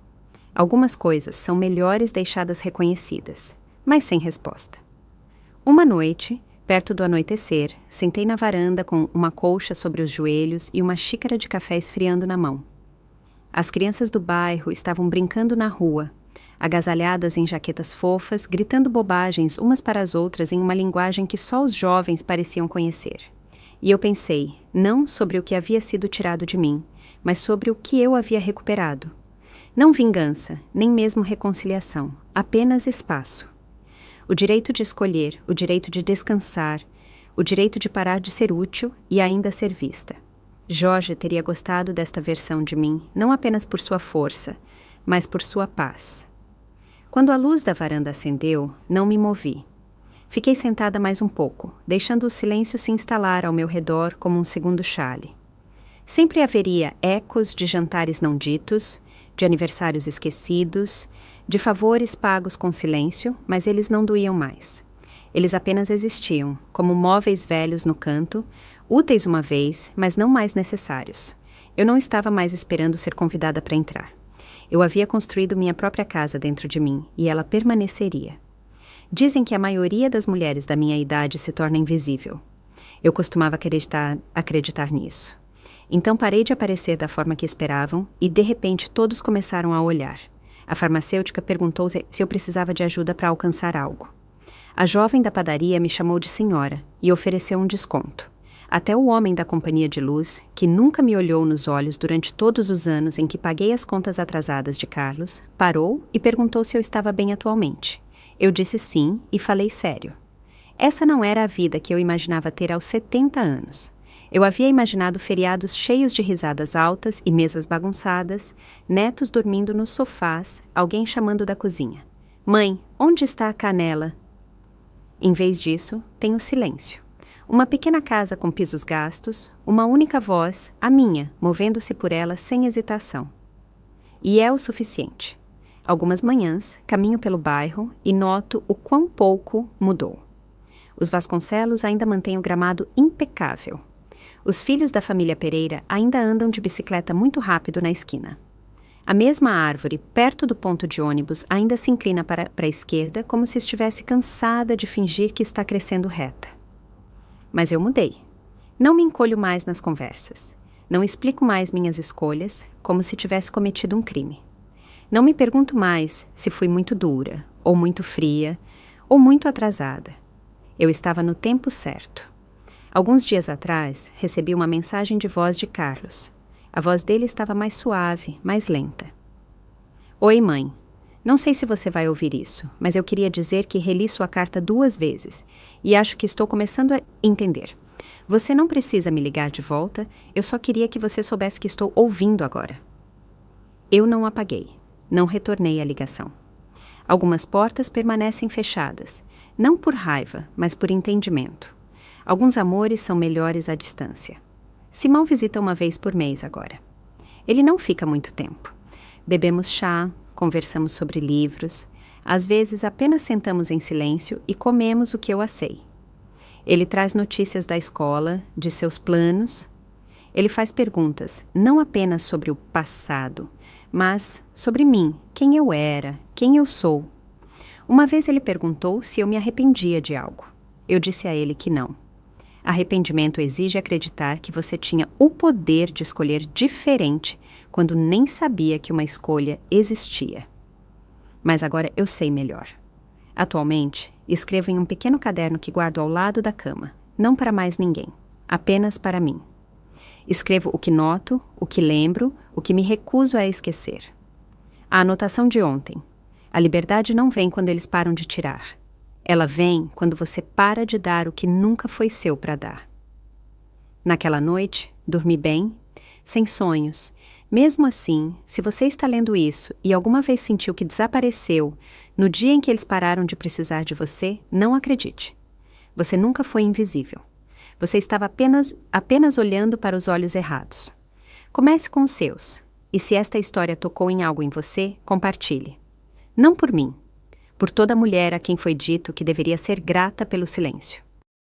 Algumas coisas são melhores deixadas reconhecidas, mas sem resposta. Uma noite, perto do anoitecer, sentei na varanda com uma colcha sobre os joelhos e uma xícara de café esfriando na mão. As crianças do bairro estavam brincando na rua, agasalhadas em jaquetas fofas, gritando bobagens umas para as outras em uma linguagem que só os jovens pareciam conhecer. E eu pensei, não sobre o que havia sido tirado de mim, mas sobre o que eu havia recuperado. Não vingança, nem mesmo reconciliação, apenas espaço. O direito de escolher, o direito de descansar, o direito de parar de ser útil e ainda ser vista. Jorge teria gostado desta versão de mim, não apenas por sua força, mas por sua paz. Quando a luz da varanda acendeu, não me movi. Fiquei sentada mais um pouco, deixando o silêncio se instalar ao meu redor como um segundo chale. Sempre haveria ecos de jantares não ditos, de aniversários esquecidos, de favores pagos com silêncio, mas eles não doíam mais. Eles apenas existiam, como móveis velhos no canto, úteis uma vez, mas não mais necessários. Eu não estava mais esperando ser convidada para entrar. Eu havia construído minha própria casa dentro de mim, e ela permaneceria. Dizem que a maioria das mulheres da minha idade se torna invisível. Eu costumava acreditar nisso. Então parei de aparecer da forma que esperavam e, de repente, todos começaram a olhar. A farmacêutica perguntou se eu precisava de ajuda para alcançar algo. A jovem da padaria me chamou de senhora e ofereceu um desconto. Até o homem da companhia de luz, que nunca me olhou nos olhos durante todos os anos em que paguei as contas atrasadas de Carlos, parou e perguntou se eu estava bem atualmente. Eu disse sim e falei sério. Essa não era a vida que eu imaginava ter aos 70 anos. Eu havia imaginado feriados cheios de risadas altas e mesas bagunçadas, netos dormindo nos sofás, alguém chamando da cozinha. "Mãe, onde está a canela?" Em vez disso, tenho silêncio. Uma pequena casa com pisos gastos, uma única voz, a minha, movendo-se por ela sem hesitação. E é o suficiente. Algumas manhãs, caminho pelo bairro e noto o quão pouco mudou. Os Vasconcelos ainda mantêm o gramado impecável. Os filhos da família Pereira ainda andam de bicicleta muito rápido na esquina. A mesma árvore, perto do ponto de ônibus, ainda se inclina para a esquerda como se estivesse cansada de fingir que está crescendo reta. Mas eu mudei. Não me encolho mais nas conversas. Não explico mais minhas escolhas, como se tivesse cometido um crime. Não me pergunto mais se fui muito dura, ou muito fria, ou muito atrasada. Eu estava no tempo certo. Alguns dias atrás, recebi uma mensagem de voz de Carlos. A voz dele estava mais suave, mais lenta. Oi, mãe. Não sei se você vai ouvir isso, mas eu queria dizer que reli sua carta 2 vezes e acho que estou começando a entender. Você não precisa me ligar de volta, eu só queria que você soubesse que estou ouvindo agora. Eu não apaguei, não retornei a ligação. Algumas portas permanecem fechadas, não por raiva, mas por entendimento. Alguns amores são melhores à distância. Simão visita uma vez por mês agora. Ele não fica muito tempo. Bebemos chá, conversamos sobre livros, às vezes apenas sentamos em silêncio e comemos o que eu assei. Ele traz notícias da escola, de seus planos. Ele faz perguntas, não apenas sobre o passado, mas sobre mim, quem eu era, quem eu sou. Uma vez ele perguntou se eu me arrependia de algo. Eu disse a ele que não. Arrependimento exige acreditar que você tinha o poder de escolher diferente quando nem sabia que uma escolha existia. Mas agora eu sei melhor. Atualmente, escrevo em um pequeno caderno que guardo ao lado da cama, não para mais ninguém, apenas para mim. Escrevo o que noto, o que lembro, o que me recuso a esquecer. A anotação de ontem. A liberdade não vem quando eles param de tirar. Ela vem quando você para de dar o que nunca foi seu para dar. Naquela noite, dormi bem, sem sonhos. Mesmo assim, se você está lendo isso e alguma vez sentiu que desapareceu no dia em que eles pararam de precisar de você, não acredite. Você nunca foi invisível. Você estava apenas olhando para os olhos errados. Comece com os seus, e se esta história tocou em algo em você, compartilhe. Não por mim, por toda mulher a quem foi dito que deveria ser grata pelo silêncio.